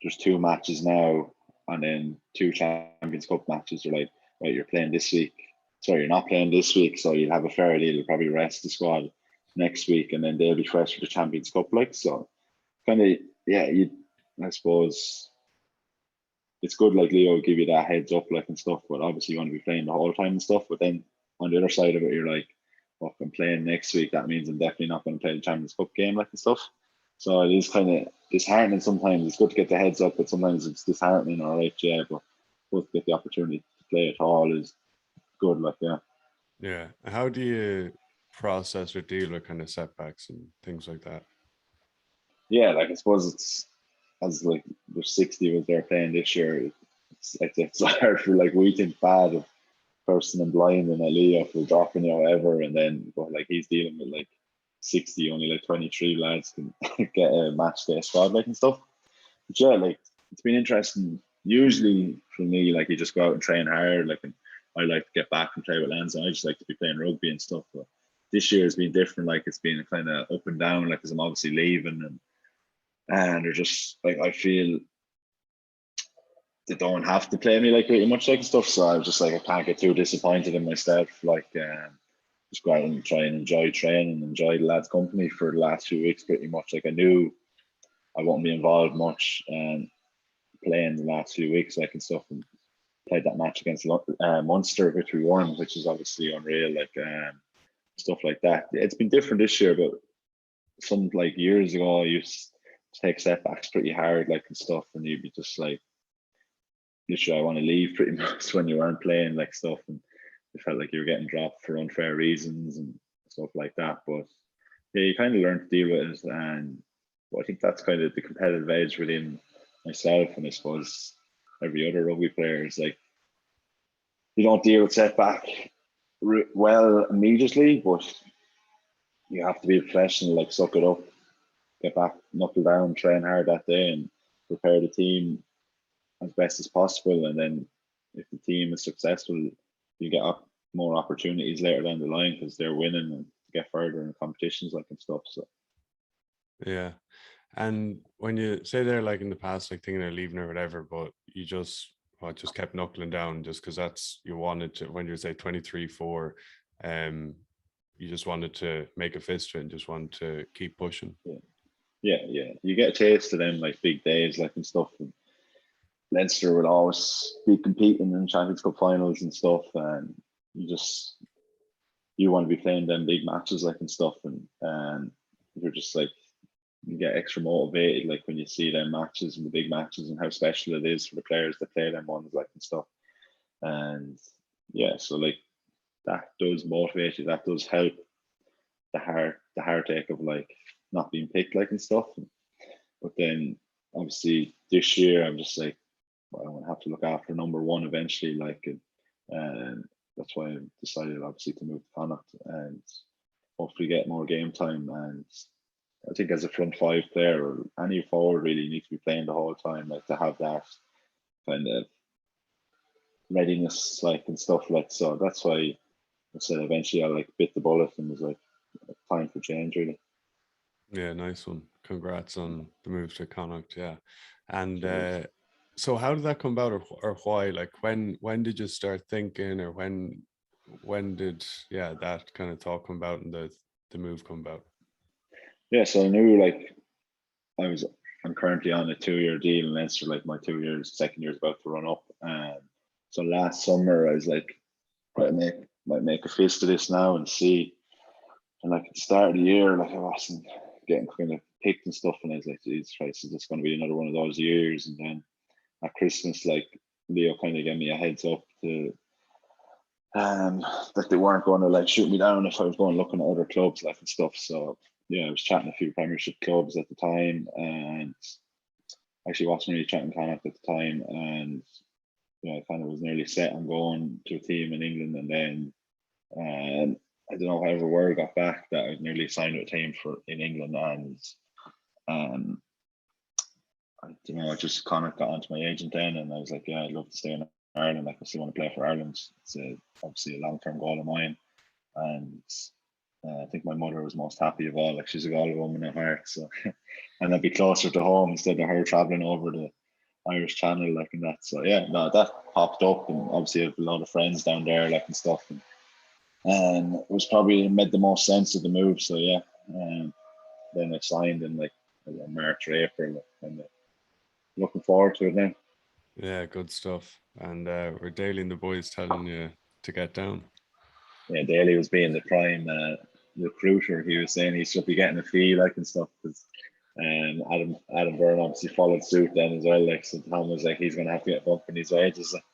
there's 2 matches now, and then 2 Champions Cup matches. You're like, right, you're playing this week. Sorry, you're not playing this week, so you'll have a fair idea. You'll probably rest the squad next week, and then they'll be fresh for the Champions Cup. Like, so kind of, yeah, I suppose it's good, like Leo will give you that heads up, like and stuff. But obviously, you want to be playing the whole time and stuff. But then on the other side of it, you're like, "Fuck, I'm playing next week. That means I'm definitely not going to play the Champions Cup game, like and stuff." So it is kind of disheartening sometimes. It's good to get the heads up, but sometimes it's disheartening. All right, yeah, but to get the opportunity to play at all is good. Like, yeah. Yeah. How do you process or deal with kind of setbacks and things like that? Yeah, like I suppose it's as like there's 60 of us there playing this year. It's hard for like we think bad of person and blind and a Leo for dropping you whatever, and then but like he's dealing with like 60, only like 23 lads can get a match day squad like and stuff. But yeah, like it's been interesting. Usually for me, like you just go out and train hard, like and I like to get back and play with lads, and I just like to be playing rugby and stuff. But this year has been different. Like it's been kind of up and down. Like because I'm obviously leaving, and they're just like I feel they don't have to play me like pretty much like stuff. So I was just like I can't get too disappointed in myself. Like just go out and try and enjoy training, enjoy the lads' company for the last few weeks. Pretty much like I knew I won't be involved much playing the last few weeks like and stuff. And played that match against Munster, which we won, which is obviously unreal. Like stuff like that. It's been different this year, but some like years ago, I used to take setbacks pretty hard, like and stuff, and you'd be just like, literally, I want to leave pretty much when you weren't playing like stuff, and it felt like you were getting dropped for unfair reasons and stuff like that. But yeah, you kind of learn to deal with it, and I think that's kind of the competitive edge within myself, and I suppose every other rugby player is like you don't deal with setback well immediately, but you have to be a professional, like suck it up, get back, knuckle down, train hard that day, and prepare the team as best as possible. And then if the team is successful, you get more opportunities later down the line because they're winning and get further in competitions like and stuff. So Yeah. And when you say they're like in the past, like thinking of leaving or whatever, but you just kept knuckling down just because that's you wanted to when you say 23, 4, you just wanted to make a fist of it and just wanted to keep pushing. yeah. You get a taste of them like big days like and stuff. And Leinster will always be competing in Champions Cup finals and stuff, and you want to be playing them big matches like and stuff, and you're just like you get extra motivated like when you see them matches and the big matches and how special it is for the players that play them ones like and stuff. And yeah, so like that does motivate you. That does help the heartache of like not being picked like and stuff. But then obviously this year I'm just like well, I'm gonna have to look after number one eventually, like and that's why I decided obviously to move to Connacht and hopefully get more game time. And I think as a front five player or any forward really you need to be playing the whole time, like to have that kind of readiness like and stuff like so that's why I said eventually I like bit the bullet and was like time for change really. Yeah, nice one. Congrats on the move to Connacht. Yeah. And Cheers. so how did that come about or why? Like when did you start thinking or when did that kind of thought come about and the move come about? Yeah, so I knew like I was I'm currently on a 2 year deal in Leinster, like my 2 years, second year is about to run up. So last summer I was like, might make a fist of this now and see. And like at the start of the year, like I wasn't getting kind of picked and stuff, and I was like, Jesus Christ, is this going to be another one of those years? And then at Christmas, like Leo kind of gave me a heads up to that they weren't going to like shoot me down if I was going looking at other clubs like and stuff. So yeah, I was chatting a few Premiership clubs at the time, and actually wasn't really chatting Connacht at the time, and I kind of was nearly set on going to a team in England, and then I don't know however word got back that I nearly signed with a team for in England, and um, I don't know, I just kind of got onto my agent then, and I was like, yeah, I'd love to stay in Ireland. Like I still want to play for Ireland. It's obviously a long term goal of mine, and I think my mother was most happy of all. Like she's a Galway woman at heart, so and I'd be closer to home instead of her traveling over the Irish Channel, like and that. So yeah, no, that popped up, and obviously I have a lot of friends down there, like and stuff, and it was probably made the most sense of the move. So yeah, then I signed in like March or April, and looking forward to it now. Yeah, good stuff. And we're Daly and the boys telling you to get down. Yeah, Daly was being the prime recruiter. He was saying he should be getting a fee, like, and stuff. Because Adam Byrne obviously followed suit then as well. Like, so Tom was like, he's going to have to get a bump in his wages. Like.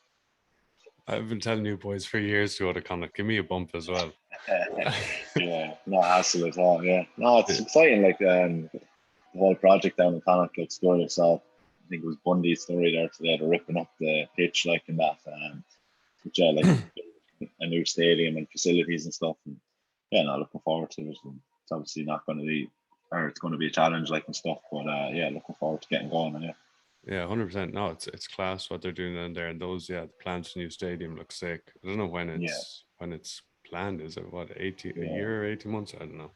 I've been telling you boys for years to go to Connacht. Give me a bump as well. Yeah, no hassle at all. Yeah, no, it's exciting. Like, the whole project down in Connacht looks good. I saw, I think it was Bundy's story there today. They're ripping up the pitch, like, in that. Which, yeah, like a new stadium and facilities and stuff. And yeah, no, looking forward to it. And it's obviously not going to be, or it's going to be a challenge, like, and stuff. But yeah, looking forward to getting going. And yeah. Yeah, 100%. No, it's class what they're doing down there, and those, yeah, the plans for new stadium look sick. I don't know Yeah, when it's planned. Is it what, 80 a yeah, year or 18 months? I don't know.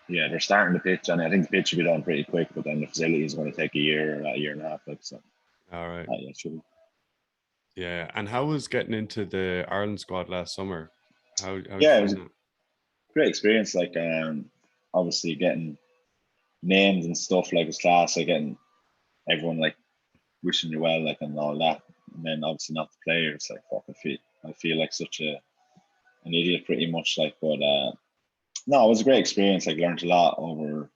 yeah. They're starting the pitch, and I think the pitch should be done pretty quick. But then the facility is going to take a year and a half. Like, so, All right. yeah, it should be. Yeah, and how was getting into the Ireland squad last summer? How'd you Yeah, it was find a that? great experience. Like, obviously getting names and stuff like was class. Like getting everyone like wishing you well, like, and all that. And then obviously not the players. Like, fuck, I feel like such an idiot pretty much. Like, but no, it was a great experience. Like, learned a lot over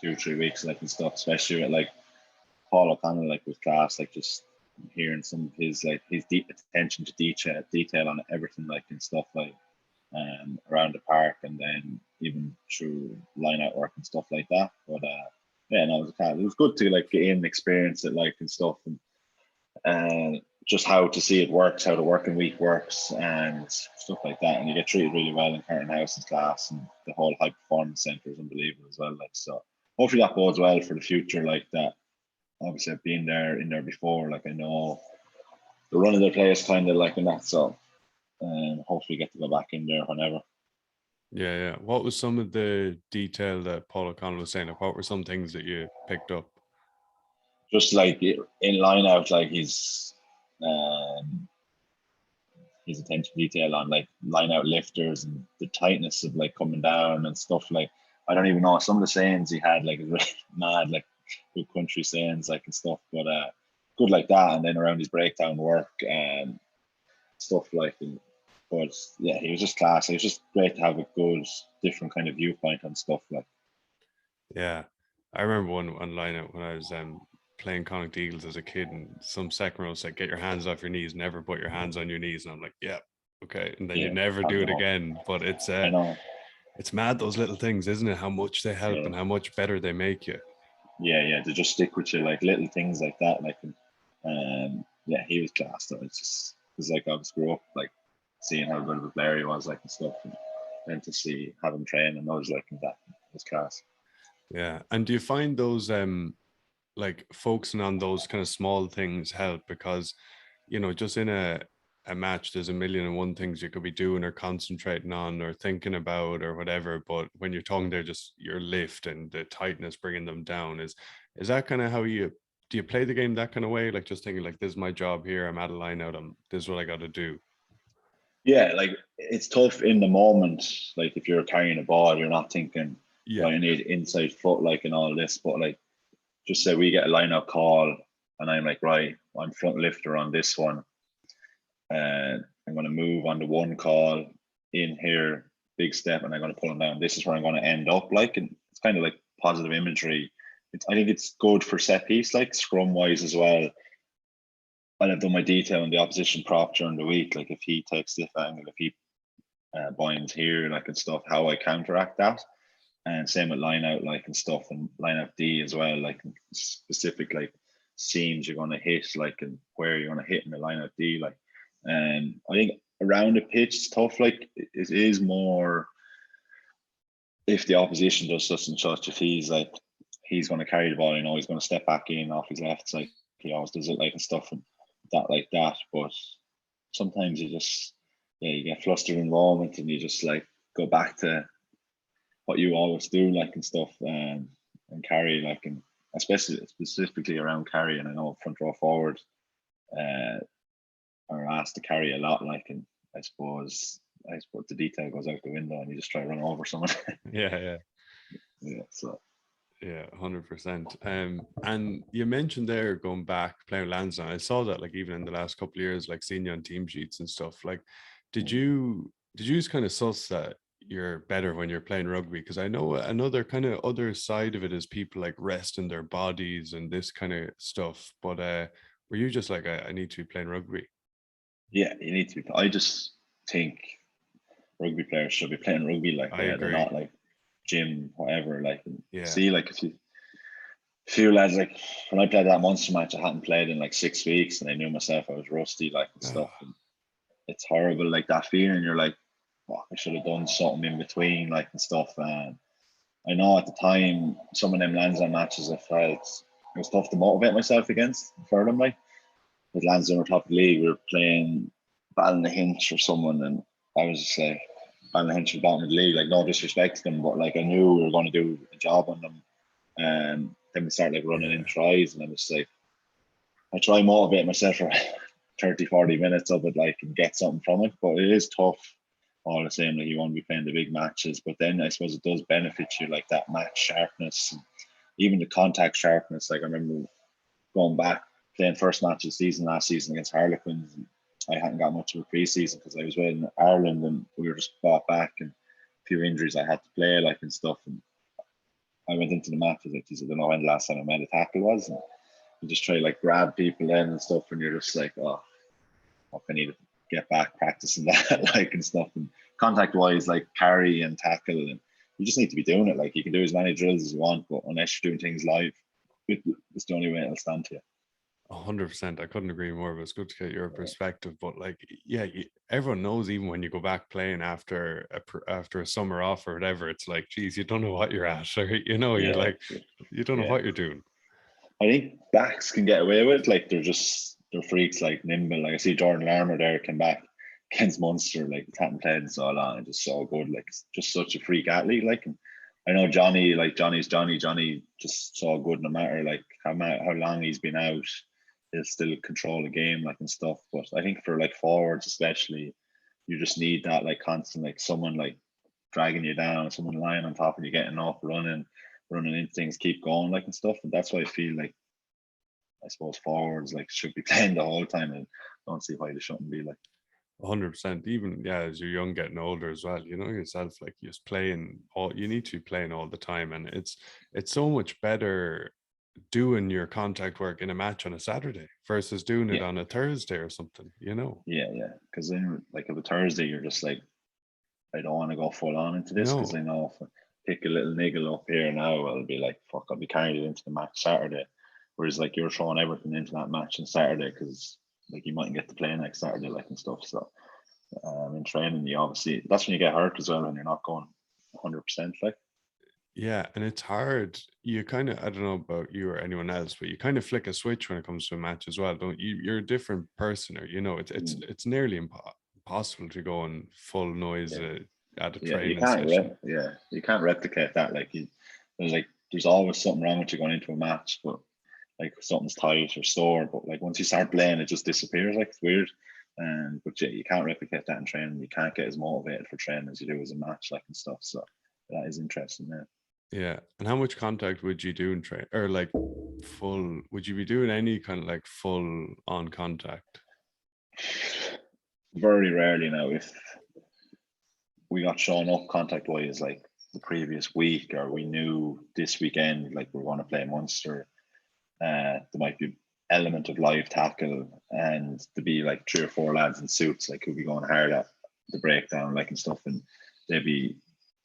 2 or 3 weeks, like, and stuff. Especially with like Paul O'Connell, like, with class. Like, just hearing some of his, like, his deep attention to detail on everything, like, and stuff, like, around the park, and then even through line out work and stuff like that. But yeah, no, it was good to like get in and experience it, like, and stuff, and just how to see it works, how the working week works, and stuff like that. And you get treated really well in Curtin House's class, and the whole high performance centre is unbelievable as well. Like, so hopefully that bodes well for the future. Like that, obviously I've been there in there before. Like, I know the run of the players kind of like in that. So hopefully get to go back in there whenever. Yeah, yeah. What was some of the detail that Paul O'Connell was saying? Like, what were some things that you picked up? Just like in line out, like um, his attention to detail on like line out lifters and the tightness of like coming down and stuff. Like, I don't even know some of the sayings he had, like, is really mad, like good country sayings, like, and stuff. But good like that, and then around his breakdown work and stuff, like. But yeah, he was just class. It was just great to have a good, different kind of viewpoint on stuff, like. Yeah, I remember one line out when I was playing Connacht Eagles as a kid, and some second row said, "Get your hands off your knees. Never put your hands on your knees." And I'm like, "Yeah, okay." And then you Yeah, never I do it know. again. But I know. it's mad those little things, isn't it? How much they help Yeah, and how much better they make you. yeah. To just stick with you, like little things like that, like, yeah, he was class. Though it's like I was grew up like seeing how good of a player he was, like, and stuff, and then to see have him train and those, like, and that was class. Yeah. And do you find those like focusing on those kind of small things help? Because just in a match there's a million and one things you could be doing or concentrating on or thinking about or whatever, but when you're talking there, just your lift and the tightness bringing them down, is that kind of how you do you play the game that kind of way, like just thinking like, this is my job here, I'm at a line out, this is what I got to do? Yeah, like it's tough in the moment. Like if you're carrying a ball, you're not thinking, Yeah, right, I need inside foot, like, and all this. But like, just say we get a line out call, and I'm like, right, I'm front lifter on this one, and I'm going to move on the one call in here, big step, and I'm going to pull them down. This is where I'm going to end up, like, and it's kind of like positive imagery. I think it's good for set piece, like scrum wise as well. I'll have done my detail on the opposition prop during the week, like if he takes this angle, if he binds here, like, and stuff, how I counteract that. And same with line out, like, and stuff, and line out D as well, like specific like seams you're going to hit, like, and where you're going to hit in the line out D, like. And I think around the pitch it's tough, like it is more if the opposition does such and such, if he's going to carry the ball, he's going to step back in off his left side, he always does it, like, and stuff, and that, like that. But sometimes you just, yeah, you get flustered in the moment and you just like go back to what you always do, like, and stuff, and carry, like, and especially specifically around carry. And I know front row forward uh, are asked to carry a lot, like, and I suppose the detail goes out the window and you just try to run over someone. yeah, yeah. Yeah, so Yeah, 100%. And you mentioned there going back playing with Lansdowne. I saw that like even in the last couple of years, like seeing you on team sheets and stuff. Like, did you just kind of suss that you're better when you're playing rugby? Because I know another kind of other side of it is people like resting their bodies and this kind of stuff. But were you just like I need to be playing rugby? Yeah, you need to be. I just think rugby players should be playing rugby. Like I they're agree. not like gym, whatever. Like Yeah. see, like if you few lads like when I played that Munster match, I hadn't played in like 6 weeks, and I knew myself I was rusty, like and stuff. Ah, And it's horrible, like that feeling. You're like, fuck, I should have done something in between, like and stuff. And I know at the time, some of them Lansdowne matches, I felt it was tough to motivate myself against for them. Like, with Lansdowne were top of the league, we were playing Ballynahinch or someone, and I was just like, Ballynahinch was bottom of the league. Like, no disrespect to them, but like I knew we were going to do a job on them. And then we started like running in yeah. tries, and I was like, I try motivate myself for 30, 40 minutes of it, like, and get something from it. But it is tough all the same. Like, you want to be playing the big matches, but then I suppose it does benefit you, like that match sharpness and even the contact sharpness. Like, I remember going back playing first match of the season last season against Harlequins. And I hadn't got much of a preseason because I was in Ireland and we were just brought back and a few injuries I had to play, like, and stuff. And I went into the match, I don't know when the last time I made a tackle was. And you just try like grab people in and stuff, and you're just like, oh, fuck, I need to get back practicing that, like, and stuff. And contact wise, like carry and tackle, and you just need to be doing it. Like, you can do as many drills as you want, but unless you're doing things live, it's the only way it'll stand to you. 100%. I couldn't agree more. But it's good to get your perspective. But like, yeah, everyone knows even when you go back playing after after a summer off or whatever, it's like, geez, you don't know what you're at, or you're Yeah, like, you don't know yeah. what you're doing. I think backs can get away with it. Like, they're freaks, like nimble. Like, I see Jordan Larmour there came back against Munster, like hadn't played in so long and just so good. Like, just such a freak athlete. Like, and I know Johnny, like Johnny's Johnny. Johnny just so good no matter like how long he's been out, he'll still control the game, like, and stuff. But I think for like forwards especially, you just need that like constant, like someone like dragging you down, someone lying on top of you, getting up, running into things, keep going, like, and stuff. And that's why I feel like, I suppose, forwards like should be playing the whole time, and don't see why they shouldn't be, like. 100%. Even yeah, as you're young, getting older as well, you know yourself, like you're just playing all. You need to be playing all the time, and it's so much better doing your contact work in a match on a Saturday versus doing it Yeah, on a Thursday or something. yeah. Because then, like, of a Thursday, you're just like, I don't want to go full on into this because I No, know if I pick a little niggle up here now, I'll be like, fuck, I'll be carried into the match Saturday. Whereas, like, you're throwing everything into that match on Saturday because, like, you mightn't get to play next Saturday, like, and stuff. So, in training, you obviously, that's when you get hurt as well, and you're not going 100%, like. yeah, and it's hard. You kind of, I don't know about you or anyone else, but you kind of flick a switch when it comes to a match as well, don't you? You're a different person, or Mm, it's nearly impossible to go on full noise yeah. at a Yeah, you training can't session. you can't replicate that. Like, there's always something wrong with you going into a match, but like something's tight or sore. But like once you start playing, it just disappears. Like, it's weird. And but yeah, you can't replicate that in training. You can't get as motivated for training as you do as a match, like, and stuff. So that is interesting. Yeah. Yeah, and how much contact would you do in train, or like full? Would you be doing any kind of like full on contact? Very rarely now. If we got shown up contact wise like the previous week, or we knew this weekend like we're going to play Munster, there might be element of live tackle, and to be like three or four lads in suits like who'll be going hard at the breakdown, like, and stuff, and they'd be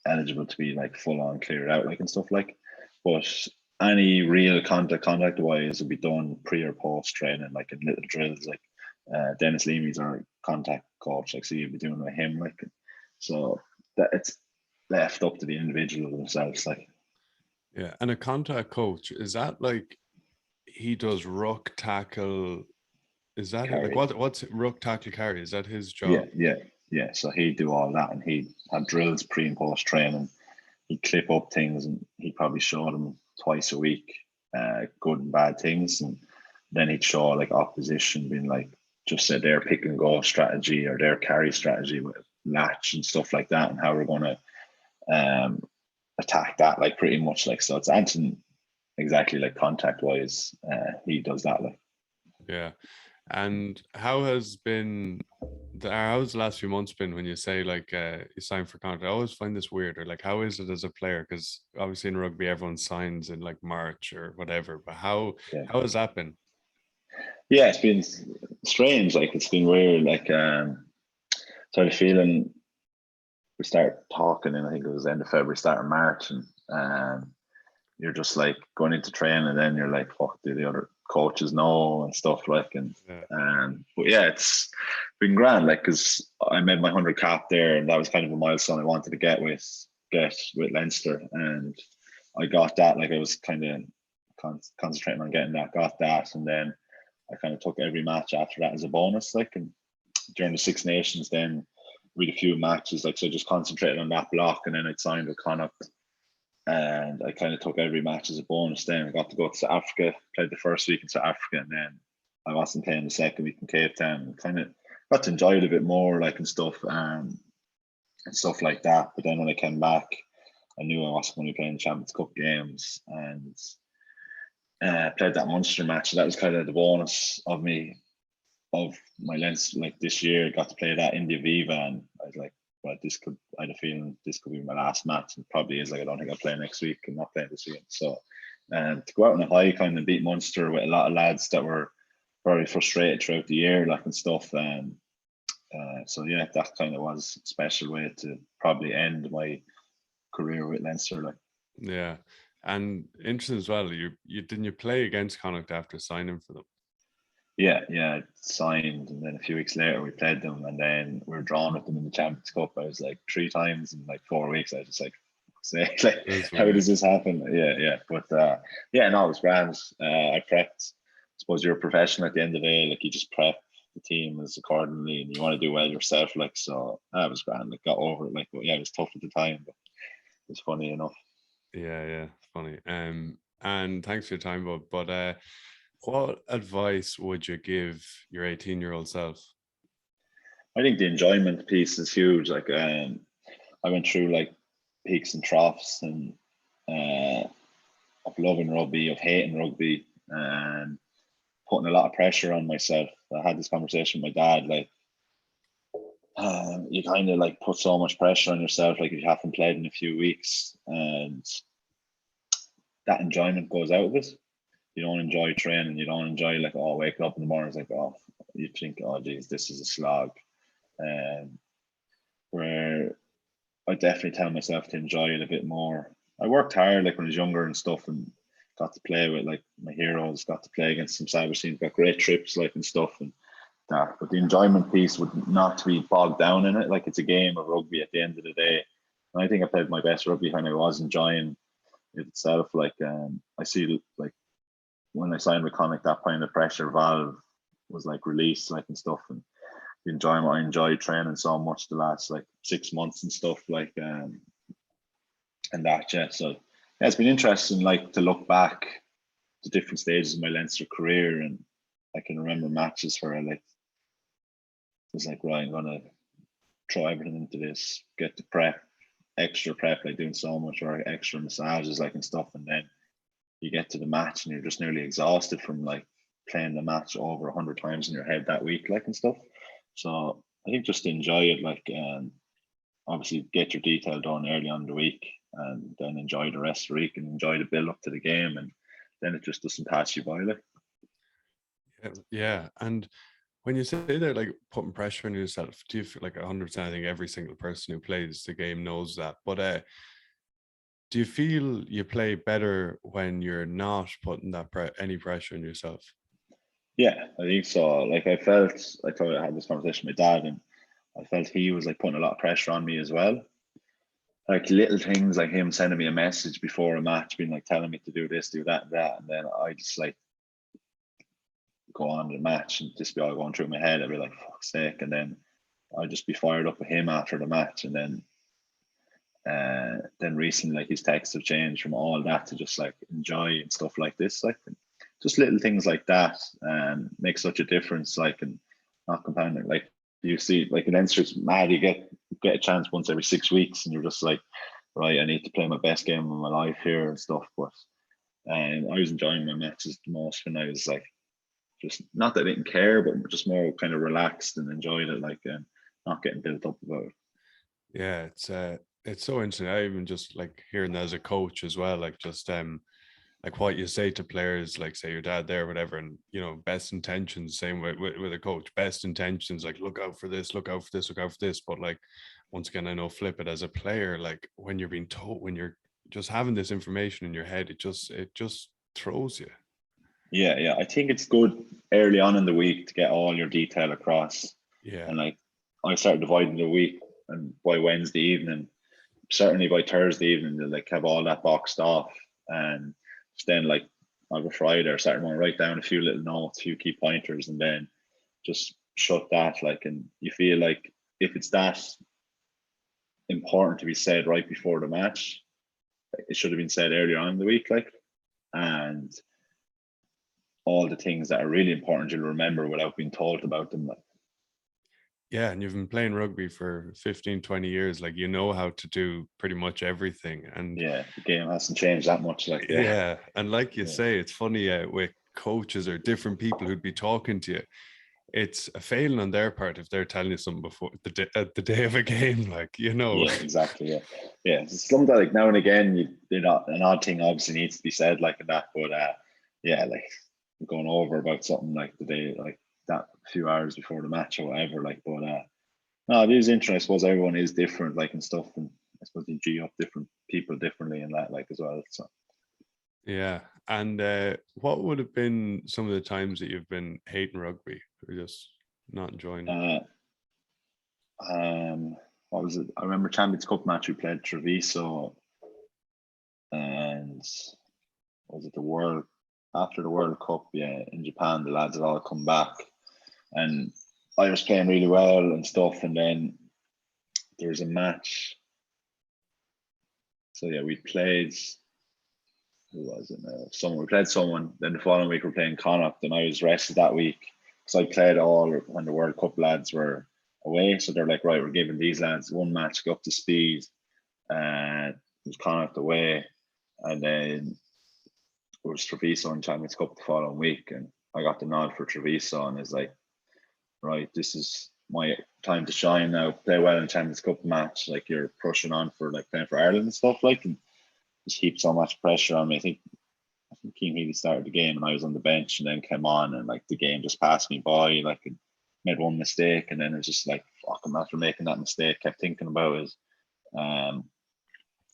eligible to be like full on cleared out, like, and stuff, like. But any real contact wise will be done pre or post training, like in little drills, like, Dennis Leamy's our contact coach, like, so you'll be doing with him, like, so that it's left up to the individual themselves, like. Yeah, and a contact coach, is that like he does ruck tackle? Is that it? Like Carry. what's ruck tackle carry? Is that his Yeah, job? yeah, yeah. So he'd do all that, and he'd have drills pre and post training. He'd clip up things, and he'd probably show them twice a week, good and bad things, and then he'd show like opposition, being like, just say their pick and go strategy or their carry strategy with latch and stuff like that, and how we're going to um, attack that, like, pretty much, like. So it's answering exactly, like contact wise, he does that. Like, Yeah. And how's the last few months been when you say like you sign for contract? I always find this weird. Or like, how is it as a player? Because obviously in rugby everyone signs in like March or whatever. But yeah, how has that been? yeah, it's been strange. Like, it's been weird. Like, sort of feeling we started talking, and I think it was the end of February, start of March, and you're just like going into training, and then you're like, fuck, do the other coaches know and stuff like, and Yeah. but yeah, it's been grand, like, because I made my 100 cap there, and that was kind of a milestone I wanted to get with Leinster, and I got that. Like, I was kind of concentrating on getting that, got that, and then I kind of took every match after that as a bonus, like, and during the Six Nations, then we had a few matches, like, so I just concentrated on that block, and then I'd signed with Connacht, and I kind of took every match as a bonus. Then I got to go to South Africa, played the first week in South Africa, and then I wasn't playing the second week in Cape Town. And kind of got to enjoy it a bit more, like, and stuff like that. But then when I came back, I knew I wasn't going to be playing the Champions Cup games, and played that Munster match. So that was kind of the bonus of my lens. Like, this year, I got to play that India Viva, and I was like, well, I had a feeling this could be my last match, and it probably is. Like, I don't think I'll play next week. I'm not playing this weekend. So, to go out on a high, kind of beat Munster with a lot of lads that were very frustrated throughout the year, like, and stuff. So yeah, that kind of was a special way to probably end my career with Leinster. Like, Yeah. And interesting as well, you didn't you play against Connacht after signing for them? yeah, I signed, and then a few weeks later we played them, and then we were drawn with them in the Champions Cup. I was like 3 times in like 4 weeks. I was just like, say, like, That's how weird. does this happen? Yeah. But yeah, no, it was grand. I prepped. I suppose you're a professional at the end of the day. Like, you just prep the team as accordingly, and you want to do well yourself. Like, so that was grand. Like, got over it. Like, but yeah, it was tough at the time, but it was funny enough. Yeah, funny. And thanks for your time, Bob. But what advice would you give your 18-year-old self? I think the enjoyment piece is huge. Like, I went through like peaks and troughs, and uh, of loving rugby, of hating rugby, and putting a lot of pressure on myself. I had this conversation with my dad. Like, you kind of like put so much pressure on yourself. Like, if you haven't played in a few weeks, and that enjoyment goes out of it. You don't enjoy training. You don't enjoy, like, oh, waking up in the morning. It's like, oh, you think, oh, geez, this is a slog. Um, where I definitely tell myself to enjoy it a bit more. I worked hard, like, when I was younger and stuff, and got to play with like my heroes, got to play against some cyber scenes, got great trips, like, and stuff, and that. But the enjoyment piece would not to be bogged down in it. Like, it's a game of rugby at the end of the day. And I think I played my best rugby when I was enjoying it itself. Like, I see, like, when I signed with Connacht, that kind of pressure valve was like released, like, and stuff, and the enjoyment. I enjoyed training so much the last like 6 months and stuff, like, and that, yeah. So yeah, it's been interesting, like, to look back to different stages of my Leinster career, and I can remember matches where I like was like, right, I'm gonna throw everything into this, get the prep, extra prep, like doing so much, or extra massages, like, and stuff, and then you get to the match and you're just nearly exhausted from like playing the match over 100 times in your head that week, like, and stuff. So I think just enjoy it, like, obviously get your detail done early on in the week, and then enjoy the rest of the week, and enjoy the build up to the game, and then it just doesn't pass you by, like. Yeah. And when you say they're like putting pressure on yourself, do you feel like 100%? I think every single person who plays the game knows that. But do you feel you play better when you're not putting any pressure on yourself? Yeah, I think so. Like, I thought I had this conversation with my dad, and I felt he was like putting a lot of pressure on me as well. Like, little things, like him sending me a message before a match, being like telling me to do this, do that, and that, and then I just like go on to the match and just be all going through my head. I'd be like, fuck's sake, and then I'd just be fired up with him after the match, and then recently, like, his texts have changed from all that to just like enjoy and stuff like this, like, and just little things like that, make such a difference, like, and not compounding. Like, you see, like, in Leinster's mad, you get a chance once every 6 weeks, and you're just like, right, I need to play my best game of my life here and stuff. But And I was enjoying my matches the most when I was like, just not that I didn't care, but just more kind of relaxed and enjoyed it, like not getting built up about it. Yeah, it's so interesting. I even just like hearing that as a coach as well, like what you say to players, like say your dad there, whatever, and best intentions, same way with a coach, best intentions, like look out for this, look out for this, look out for this. But like once again, I know flip it as a player, like when you're being told, when you're just having this information in your head, it just throws you. Yeah. I think it's good early on in the week to get all your detail across. Yeah. And like I started dividing the week, and by Wednesday evening, certainly by Thursday evening, to like have all that boxed off, and then like on a Friday or Saturday morning, write down a few little notes, a few key pointers, and then just shut that. Like, and you feel like if it's that important to be said right before the match, it should have been said earlier on in the week, like, and all the things that are really important you'll remember without being told about them, like. Yeah, and you've been playing rugby for 15, 20 years, like how to do pretty much everything. And Yeah, the game hasn't changed that much, like. yeah, and like you Yeah, say, it's funny with coaches or different people who'd be talking to you. It's a failing on their part if they're telling you something before the day of a game, like yeah, exactly. Yeah. It's something that, like, now and again, they're not an odd thing. Obviously, needs to be said like that, but yeah, like going over about something like the day, like that few hours before the match or whatever, like. But no, it is interesting. I suppose everyone is different, like, and stuff, and I suppose you G up different people differently in that, like, as well. So Yeah. And what would have been some of the times that you've been hating rugby or just not enjoying it? uh, what was it? I remember Champions Cup match we played Treviso, and was it the World after the World Cup? Yeah, in Japan, the lads had all come back, and I was playing really well and stuff. And then there was a match. So yeah, we played. Who was it now? Someone we played someone. Then the following week we're playing Connacht, and I was rested that week because I played all when the World Cup lads were away. So they're like, right, we're giving these lads one match, go up to speed, and it was Connacht away, and then it was Treviso and Champions Cup the following week, and I got the nod for Treviso, and it's like, right, this is my time to shine now. Play well in Champions Cup match, like you're pushing on for like playing for Ireland and stuff, like, and just heaped so much pressure on me. I think Keane Healy started the game and I was on the bench, and then came on, and like the game just passed me by, like, and made one mistake, and then it was just like, fuck, I'm after making that mistake, kept thinking about it. Um,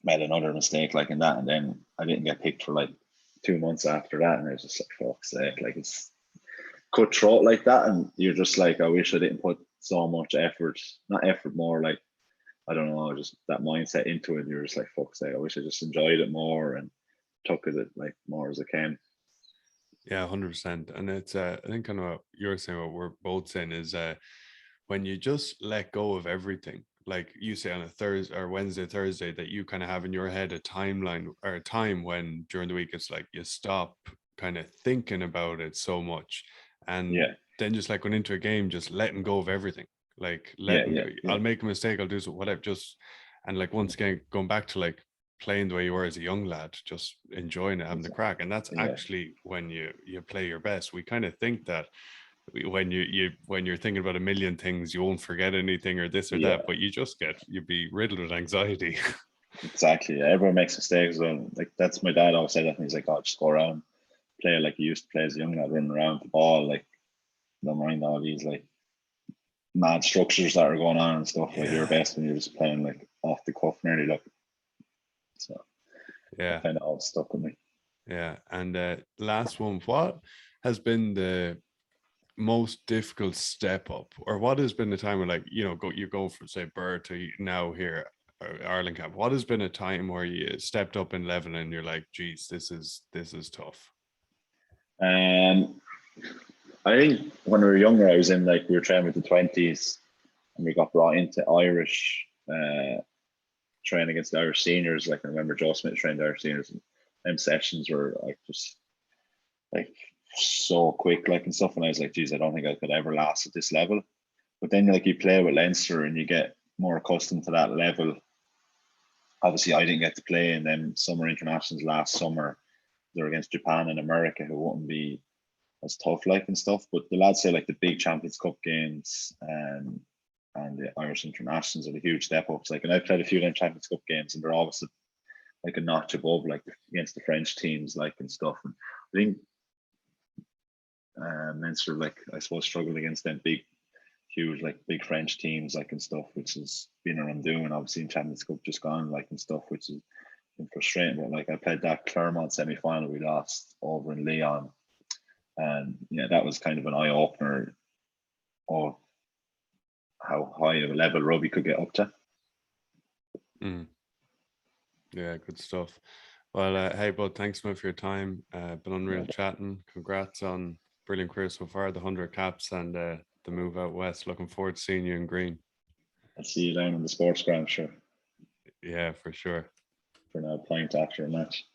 Made another mistake like in that, and then I didn't get picked for like 2 months after that, and I was just like, fuck's sake, like, it's cutthroat like that, and you're just like, I wish I didn't put so much effort, not effort, more like, I don't know, just that mindset into it. You're just like, fuck's sake, I wish I just enjoyed it more and took it like more as I can. Yeah, 100%. And it's I think kind of what you're saying, what we're both saying is when you just let go of everything, like you say on a Thursday or Wednesday, Thursday, that you kind of have in your head a timeline or a time when during the week it's like you stop kind of thinking about it so much. And Yeah, then just like going into a game, just letting go of everything. Like yeah, letting yeah, yeah, I'll make a mistake, I'll do so whatever, just and like once again going back to like playing the way you were as a young lad, just enjoying it, having the crack. And that's yeah, actually when you play your best. We kind of think that when when you're thinking about a million things, you won't forget anything or this or that, yeah. but you'd be riddled with anxiety. Exactly. Yeah. Everyone makes mistakes. Well, like, that's my dad always said that, and he's like, "Oh, just go around, play like you used to play as a young lad, running around with the ball, like, don't mind all these like mad structures that are going on and stuff. Like, you're Yeah. best when you're just playing like off the cuff, nearly, like." So that Yeah. kind of all stuck with me. Yeah. And last one, what has been the most difficult step up, or what has been the time where like you go from say Burr to now here Ireland camp? What has been a time where you stepped up in level and you're like, geez, this is tough? Um, I think when we were younger, I was in, like, we were training with the 20s, and we got brought into Irish training against the Irish seniors. Like, I remember Joe Smith trained the Irish seniors, and them sessions were like just like so quick, like, and stuff. And I was like, geez, I don't think I could ever last at this level. But then, like, you play with Leinster and you get more accustomed to that level. Obviously, I didn't get to play in them summer internationals last summer, they're against Japan and America, who wouldn't be as tough like and stuff. But the lads say like the big Champions Cup games and the Irish internationals are the huge step ups. Like, and I've played a few of them Champions Cup games, and they're always like a notch above, like against the French teams, like and stuff. And I think Leinster, like I suppose, struggled against them huge, like big French teams, like and stuff, which has been an undoing. Obviously, in Champions Cup just gone, like and stuff, which has been frustrating. But like I played that Clermont semi final we lost over in Lyon, and yeah, that was kind of an eye opener of how high of a level rugby could get up to. Mm. Yeah, good stuff. Well, hey, bud, thanks man for your time. Been unreal chatting. Congrats on brilliant career so far, the 100 caps and the move out west. Looking forward to seeing you in green. I'll see you down in the sports ground, sure. Yeah, for sure. For now, point after a match.